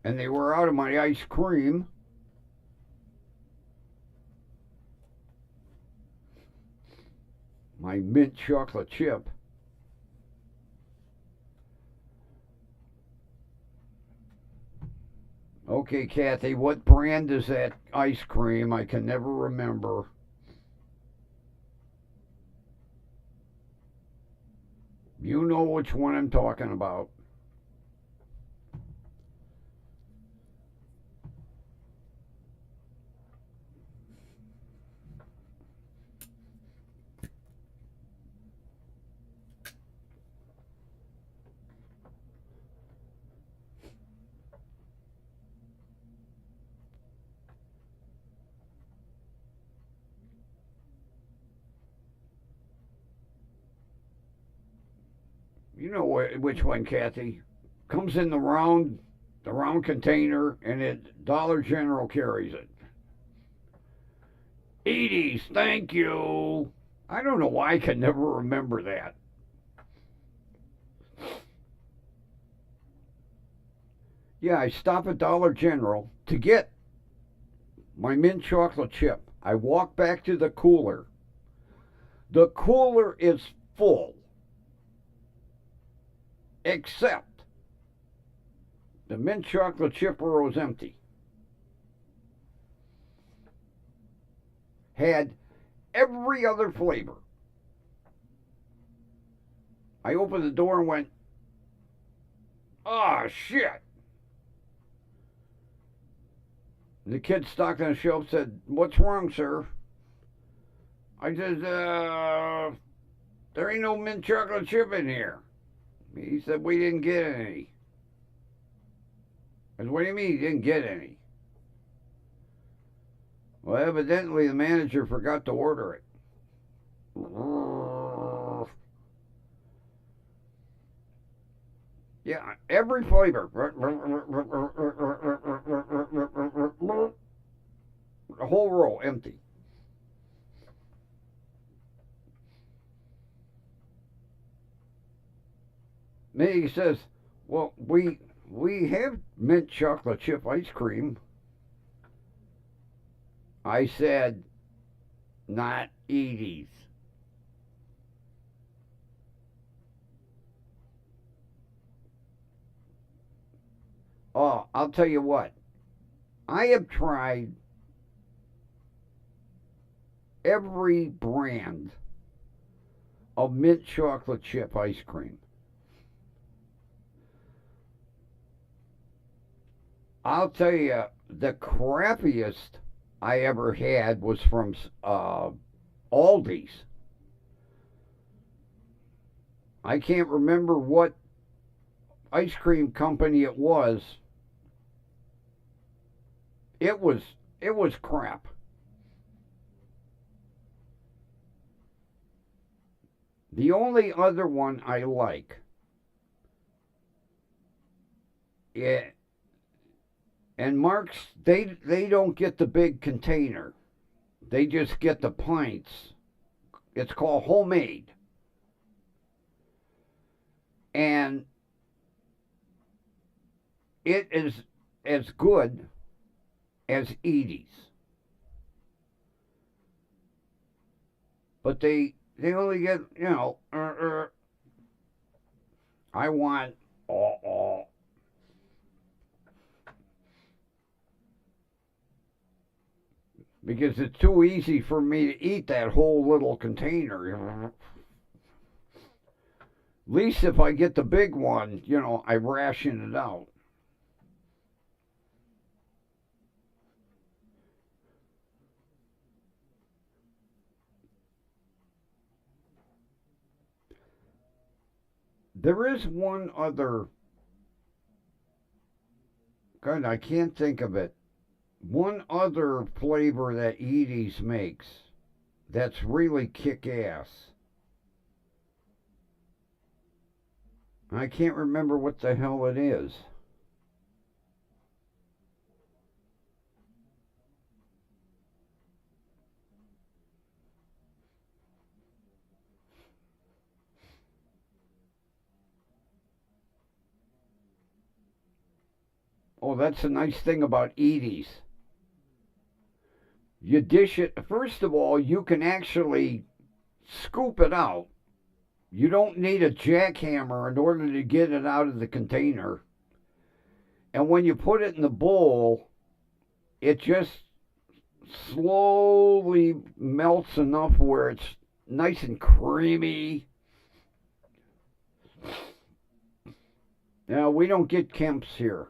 And they were out of my ice cream. My mint chocolate chip. Okay, Kathy, what brand is that ice cream? I can never remember. You know which one I'm talking about. You know which one, Kathy? Comes in the round container, and it Dollar General carries it. Edie's, thank you. I don't know why I can never remember that. Yeah, I stop at Dollar General to get my mint chocolate chip. I walk back to the cooler. The cooler is full, except the mint chocolate chip was empty. Had every other flavor. I opened the door and went, oh shit. The kid stocking the shelf said, what's wrong, sir? I said, there ain't no mint chocolate chip in here. He said, we didn't get any. I said, what do you mean you didn't get any? Well, evidently the manager forgot to order it. Yeah, every flavor. The whole row empty. Then he says, well, we have mint chocolate chip ice cream. I said, not Edie's. Oh, I'll tell you what. I have tried every brand of mint chocolate chip ice cream. I'll tell you, the crappiest I ever had was from Aldi's. I can't remember what ice cream company it was. It was crap. The only other one I like, yeah, and Mark's, they don't get the big container. They just get the pints. It's called homemade. And it is as good as Edie's. But they only get, I want because it's too easy for me to eat that whole little container. At least if I get the big one, I ration it out. There is one other. God, I can't think of it. One other flavor that Edie's makes that's really kick ass. I can't remember what the hell it is. Oh, that's the nice thing about Edie's. You dish it, first of all, you can actually scoop it out. You don't need a jackhammer in order to get it out of the container. And when you put it in the bowl, it just slowly melts enough where it's nice and creamy. Now, we don't get Kemp's here.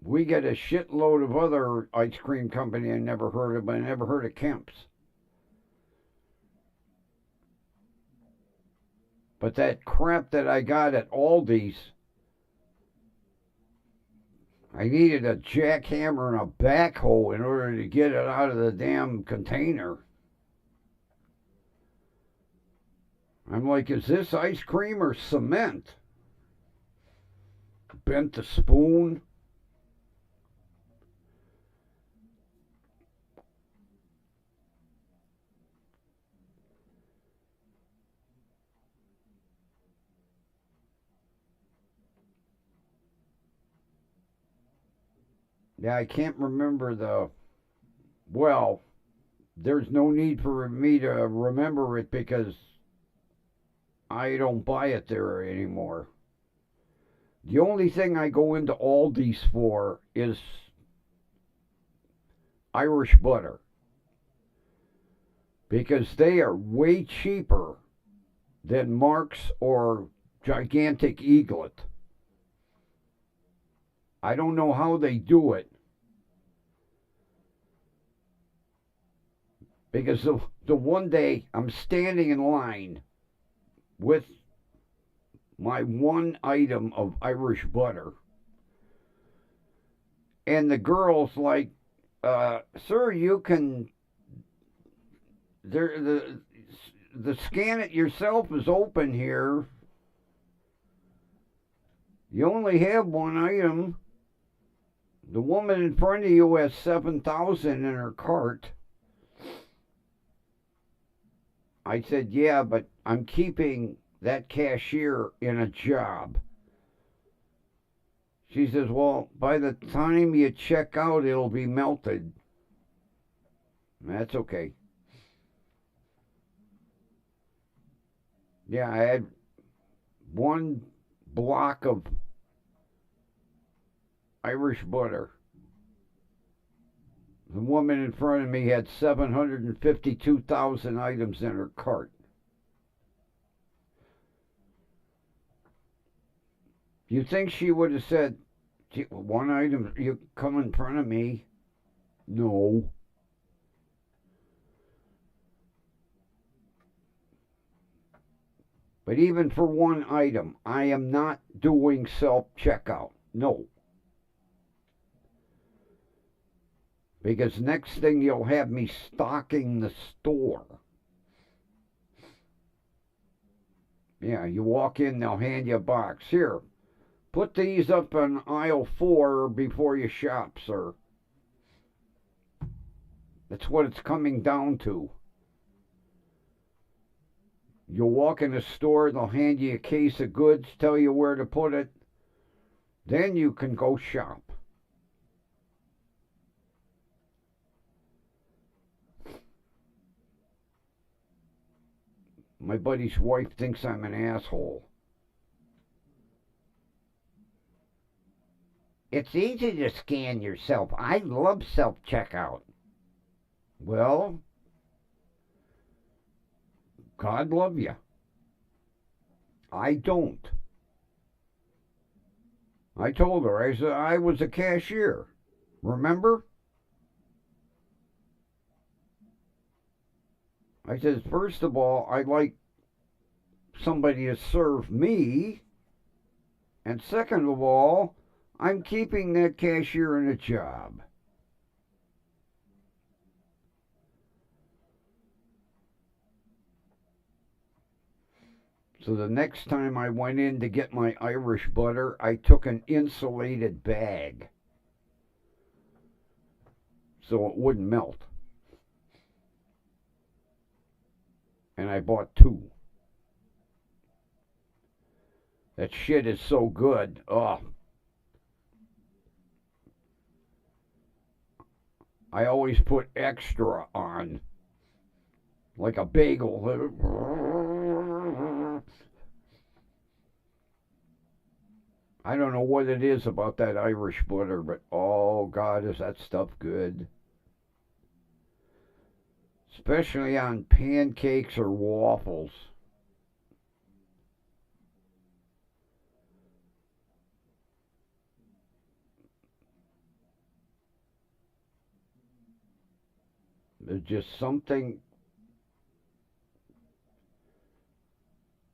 We get a shitload of other ice cream company I never heard of, but I never heard of Kemp's. But that crap that I got at Aldi's, I needed a jackhammer and a backhoe in order to get it out of the damn container. I'm like, is this ice cream or cement? Bent the spoon. Yeah, I can't remember the. Well, there's no need for me to remember it because I don't buy it there anymore. The only thing I go into Aldi's for is Irish butter because they are way cheaper than Mark's or Gigantic Eaglet. I don't know how they do it because the one day I'm standing in line with my one item of Irish butter, and the girl's like, "Sir, you can there the scan it yourself is open here. You only have one item. The woman in front of you has 7,000 in her cart." I said, "Yeah, but I'm keeping that cashier in a job." She says, "Well, by the time you check out, it'll be melted." That's okay. Yeah, I had one block of Irish butter. The woman in front of me had 752,000 items in her cart. You think she would have said, "One item, you come in front of me"? No. But even for one item, I am not doing self checkout. No. Because next thing you'll have me stocking the store. Yeah, you walk in, they'll hand you a box. Here, put these up on aisle 4 before you shop, sir. That's what it's coming down to. You'll walk in a store, they'll hand you a case of goods, tell you where to put it. Then you can go shop. My buddy's wife thinks I'm an asshole. It's easy to scan yourself. I love self checkout. Well, God love you. I don't. I told her, I said, I was a cashier. Remember? I said, first of all, I'd like somebody to serve me. And second of all, I'm keeping that cashier in a job. So the next time I went in to get my Irish butter, I took an insulated bag so it wouldn't melt. And I bought two. That shit is so good. Oh, I always put extra on, like a bagel. I don't know what it is about that Irish butter, but oh God, is that stuff good. Especially on pancakes or waffles. There's just something,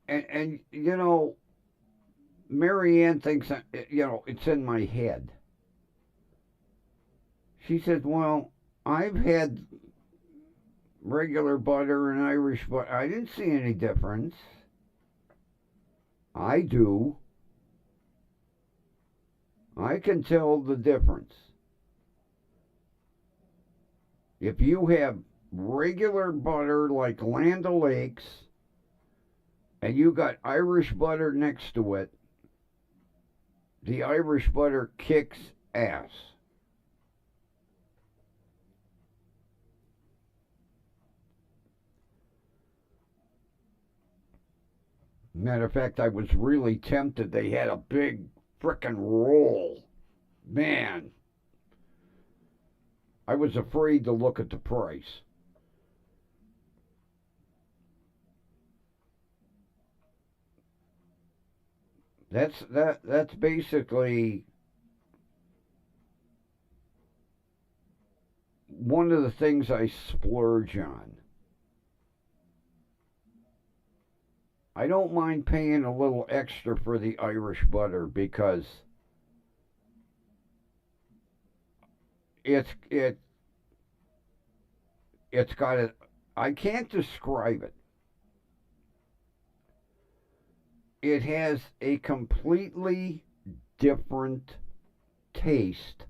and you know, Marianne thinks it's in my head. She said, "Well, I've had regular butter and Irish butter. I didn't see any difference." I do. I can tell the difference. If you have regular butter like Land O'Lakes and you got Irish butter next to it, the Irish butter kicks ass. Matter of fact, I was really tempted. They had a big frickin' roll. Man, I was afraid to look at the price. That's basically one of the things I splurge on. I don't mind paying a little extra for the Irish butter because it it's got a I can't describe it. It has a completely different taste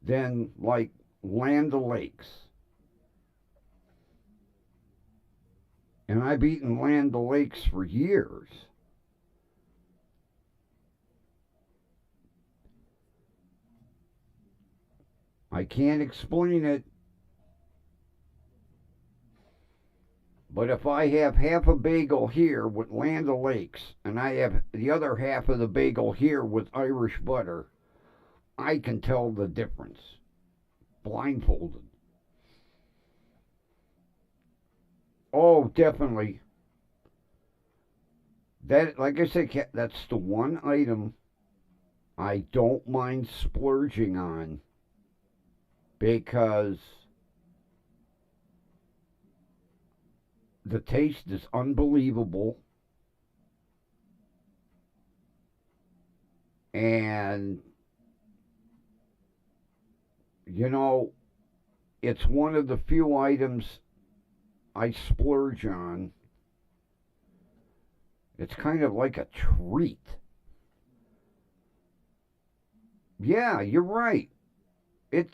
than like Land O'Lakes. And I've eaten Land O'Lakes for years. I can't explain it, but if I have half a bagel here with Land O'Lakes and I have the other half of the bagel here with Irish butter, I can tell the difference. Blindfolded. Oh, definitely. That, like I said, that's the one item I don't mind splurging on because the taste is unbelievable and you know it's one of the few items I splurge on. It's kind of like a treat. Yeah, you're right. It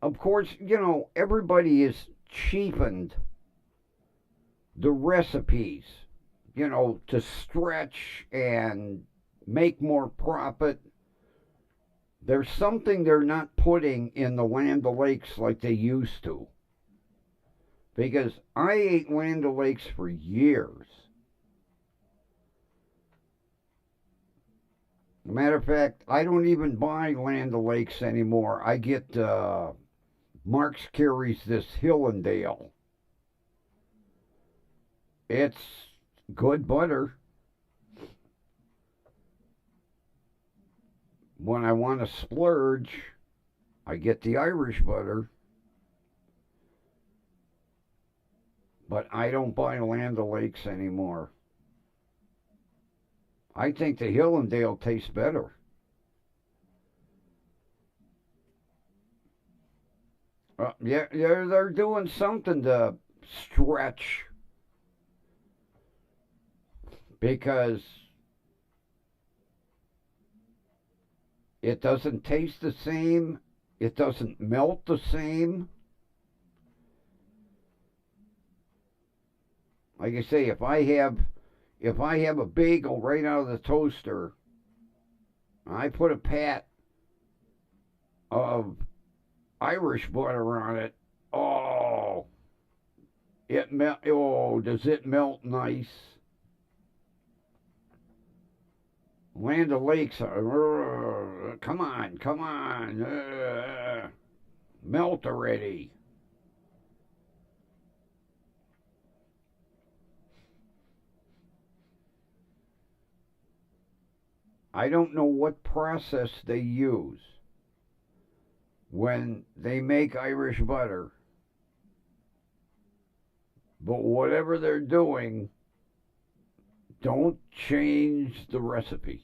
of course, everybody is cheapened the recipes, to stretch and make more profit. There's something they're not putting in the Land O'Lakes like they used to. Because I ate Land O'Lakes for years. Matter of fact, I don't even buy Land O'Lakes anymore. I get Mark's carries this Hillendale. It's good butter. When I want to splurge, I get the Irish butter. But I don't buy Land O'Lakes anymore. I think the Hillendale tastes better. Yeah, they're doing something to stretch because it doesn't taste the same, it doesn't melt the same. Like I say, if I have a bagel right out of the toaster, I put a pat of Irish butter on it. Oh, does it melt nice? Land O'Lakes, come on, melt already. I don't know what process they use when they make Irish butter, but whatever they're doing, don't change the recipe.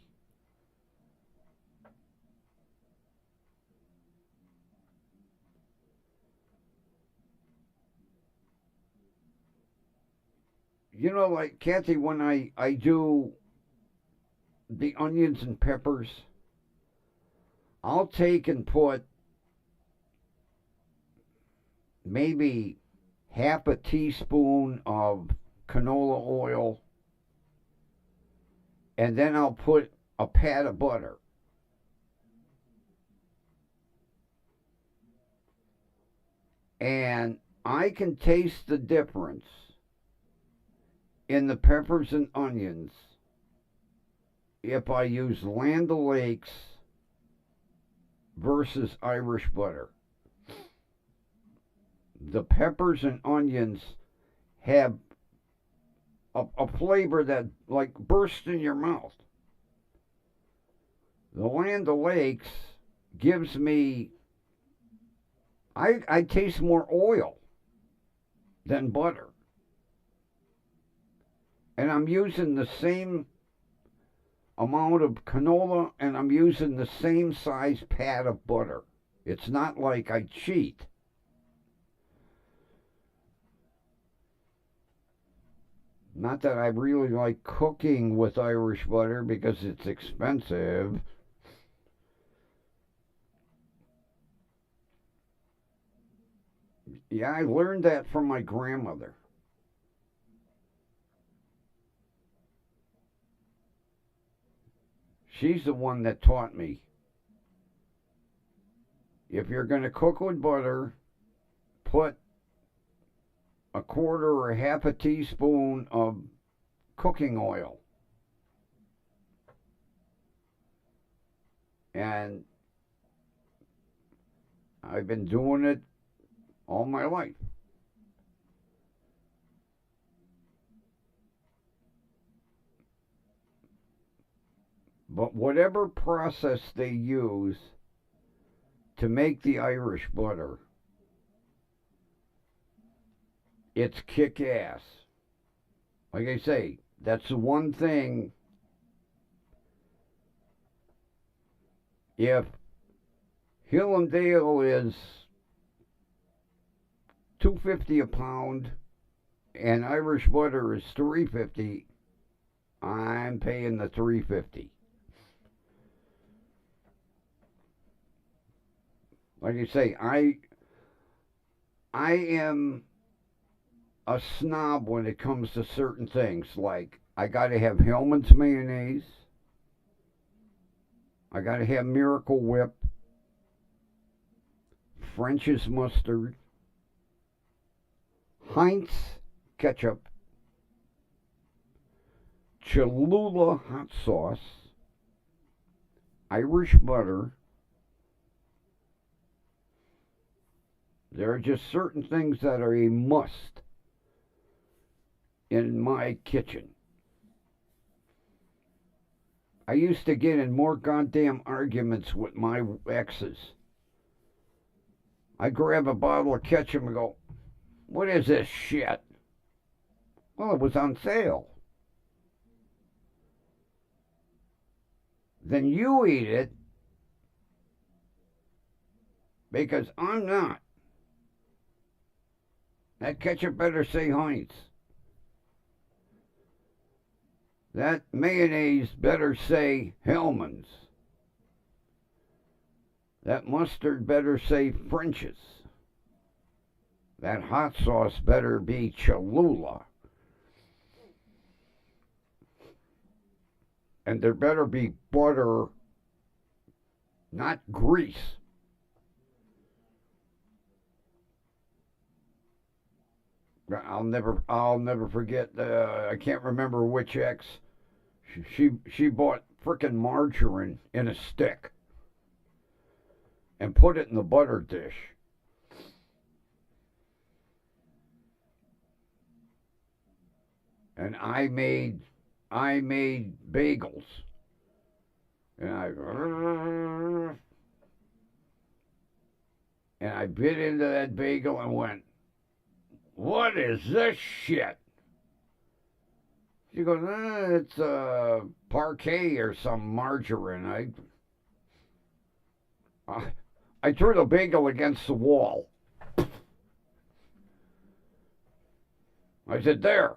Like Kathy, when I do the onions and peppers, I'll take and put maybe half a teaspoon of canola oil, and then I'll put a pat of butter. And I can taste the difference in the peppers and onions if I use Land O'Lakes versus Irish butter. The peppers and onions have a flavor that like bursts in your mouth. The Land O'Lakes gives me, I taste more oil than butter. And I'm using the same amount of canola and I'm using the same size pat of butter. It's not like I cheat. Not that I really like cooking with Irish butter because it's expensive. Yeah, I learned that from my grandmother. She's the one that taught me. If you're going to cook with butter, put a quarter or half a teaspoon of cooking oil. And I've been doing it all my life. But whatever process they use to make the Irish butter, it's kick ass. Like I say, that's the one thing. If Hill and Dale is $2.50 a pound and Irish butter is $3.50, I'm paying the $3.50. Like I say, I am a snob when it comes to certain things. Like I got to have Hellman's mayonnaise. I got to have Miracle Whip, French's mustard, Heinz ketchup, Cholula hot sauce, Irish butter. There are just certain things that are a must in my kitchen. I used to get in more goddamn arguments with my exes. I grab a bottle of ketchup and go, "What is this shit?" Well, it was on sale. Then you eat it because I'm not. That ketchup better say Heinz. That mayonnaise better say Hellman's. That mustard better say French's. That hot sauce better be Cholula. And there better be butter, not grease. I'll never forget. I can't remember which ex. She bought frickin' margarine in a stick and put it in the butter dish. And I made bagels. And I bit into that bagel and went, "What is this shit?" She goes, "It's parquet or some margarine." I threw the bagel against the wall. I said, "There.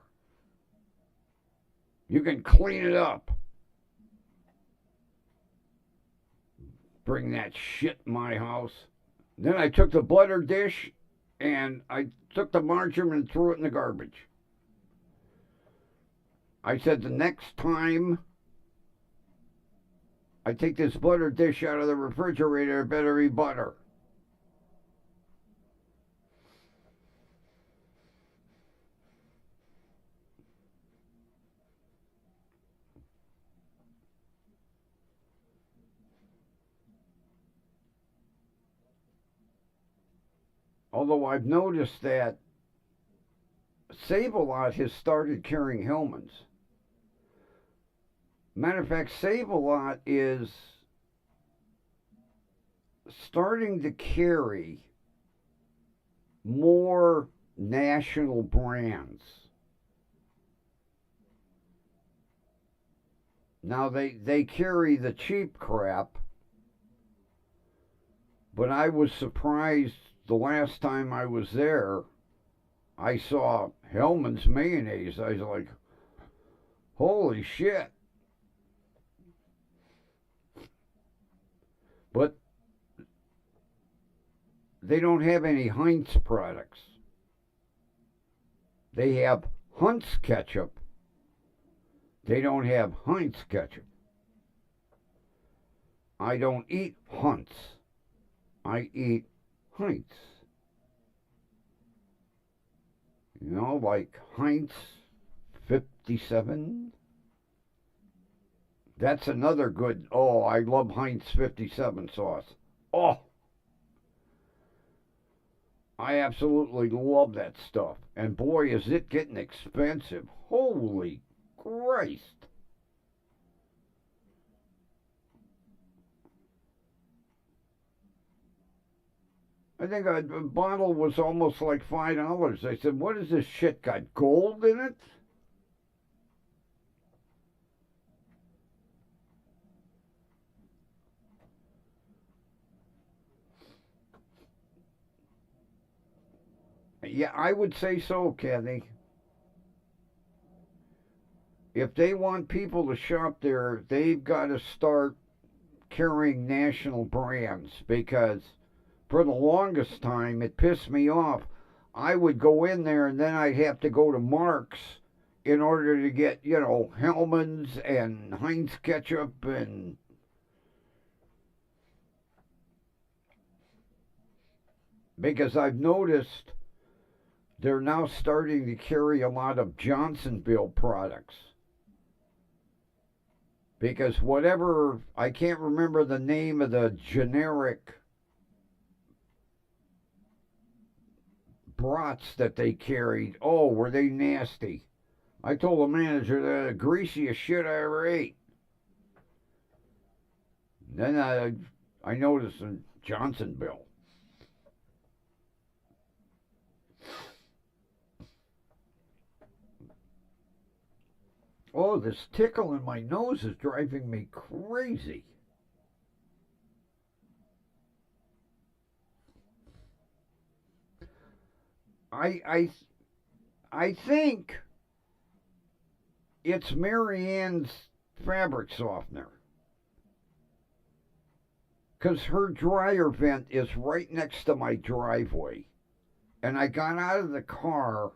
You can clean it up. Bring that shit in my house." Then I took the butter dish and I took the margarine and threw it in the garbage. I said, the next time I take this butter dish out of the refrigerator, it better be butter. Although I've noticed that Save-A-Lot has started carrying Hellman's. Matter of fact, Save-A-Lot is starting to carry more national brands. Now they carry the cheap crap, but I was surprised the last time I was there, I saw Hellman's mayonnaise. I was like, holy shit. But they don't have any Heinz products. They have Hunt's ketchup. They don't have Heinz ketchup. I don't eat Hunt's. I eat Heinz. You know, like Heinz 57. That's another good. Oh, I love Heinz 57 sauce. Oh, I absolutely love that stuff. And boy, is it getting expensive. Holy Christ. I think a bottle was almost like $5. I said, what is this shit? Got gold in it? Yeah, I would say so, Kathy. If they want people to shop there, they've got to start carrying national brands because for the longest time it pissed me off. I would go in there and then I'd have to go to Mark's in order to get, Hellman's and Heinz ketchup and because I've noticed they're now starting to carry a lot of Johnsonville products. Because whatever, I can't remember the name of the generic brats that they carried. Oh, were they nasty? I told the manager they're the greasiest shit I ever ate. Then I noticed in Johnsonville. Oh, this tickle in my nose is driving me crazy. I I I think it's Marianne's fabric softener. Because her dryer vent is right next to my driveway. And I got out of the car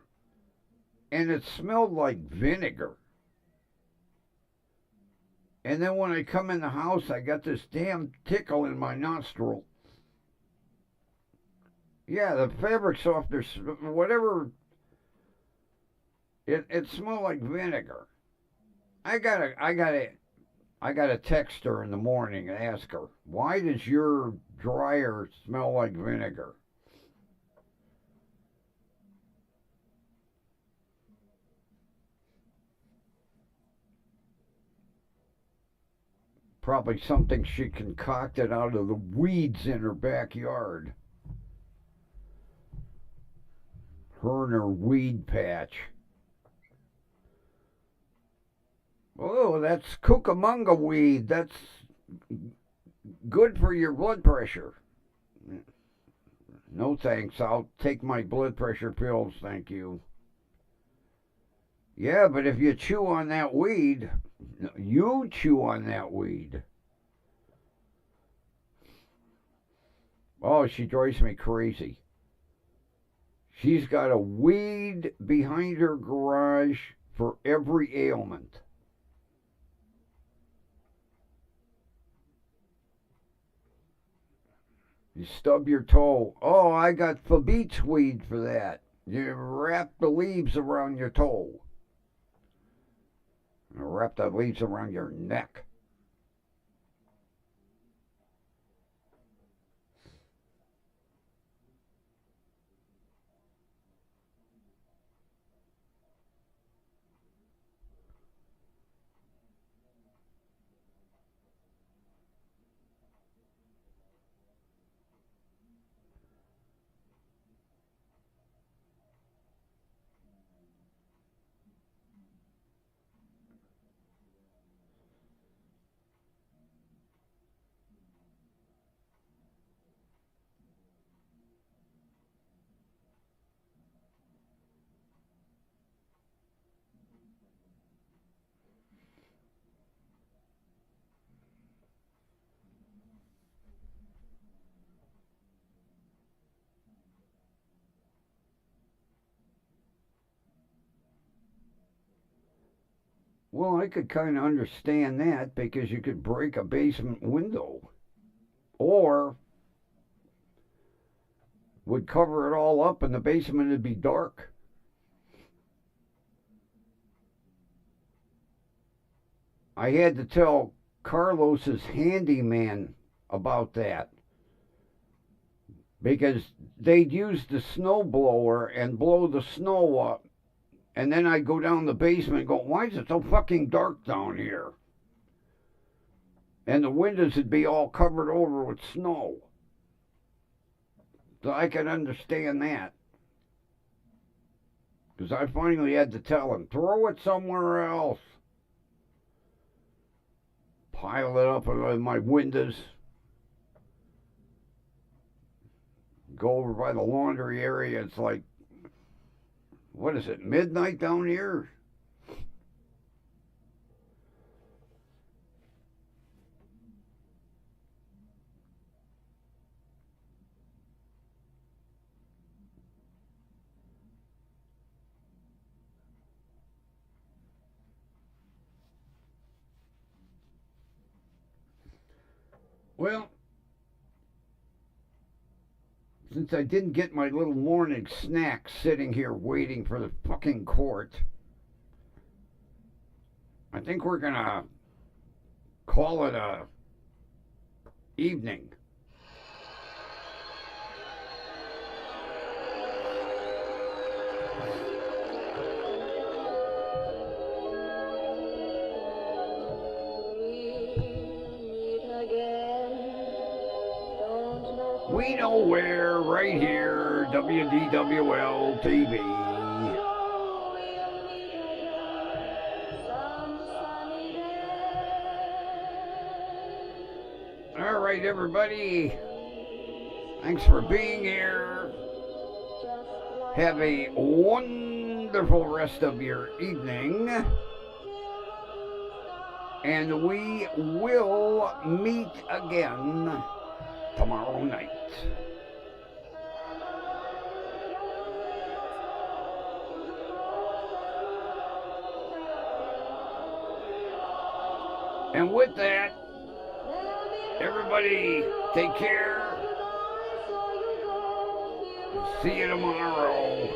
and it smelled like vinegar. And then when I come in the house, I got this damn tickle in my nostril. Yeah, the fabric softener, whatever, it smelled like vinegar. I gotta text her in the morning and ask her, why does your dryer smell like vinegar? Probably something she concocted out of the weeds in her backyard. Her and her weed patch. Oh, that's cucamonga weed. That's good for your blood pressure. No thanks. I'll take my blood pressure pills, thank you. Yeah, but if you chew on that weed, you chew on that weed. Oh, she drives me crazy. She's got a weed behind her garage for every ailment. You stub your toe. Oh, I got beach weed for that. You wrap the leaves around your toe. Wrap the leaves around your neck. Well, I could kind of understand that because you could break a basement window or would cover it all up and the basement would be dark. I had to tell Carlos's handyman about that because they'd use the snow blower and blow the snow up, and then I'd go down the basement and go, why is it so fucking dark down here? And the windows would be all covered over with snow. So I could understand that. Because I finally had to tell him, throw it somewhere else. Pile it up in my windows. Go over by the laundry area. It's like, what is it, midnight down here? Well, since I didn't get my little morning snack sitting here waiting for the fucking court, I think we're gonna call it a evening. We know where, right here, WDWL TV. All right, everybody. Thanks for being here. Have a wonderful rest of your evening. And we will meet again tomorrow night. And with that, everybody take care. See you tomorrow.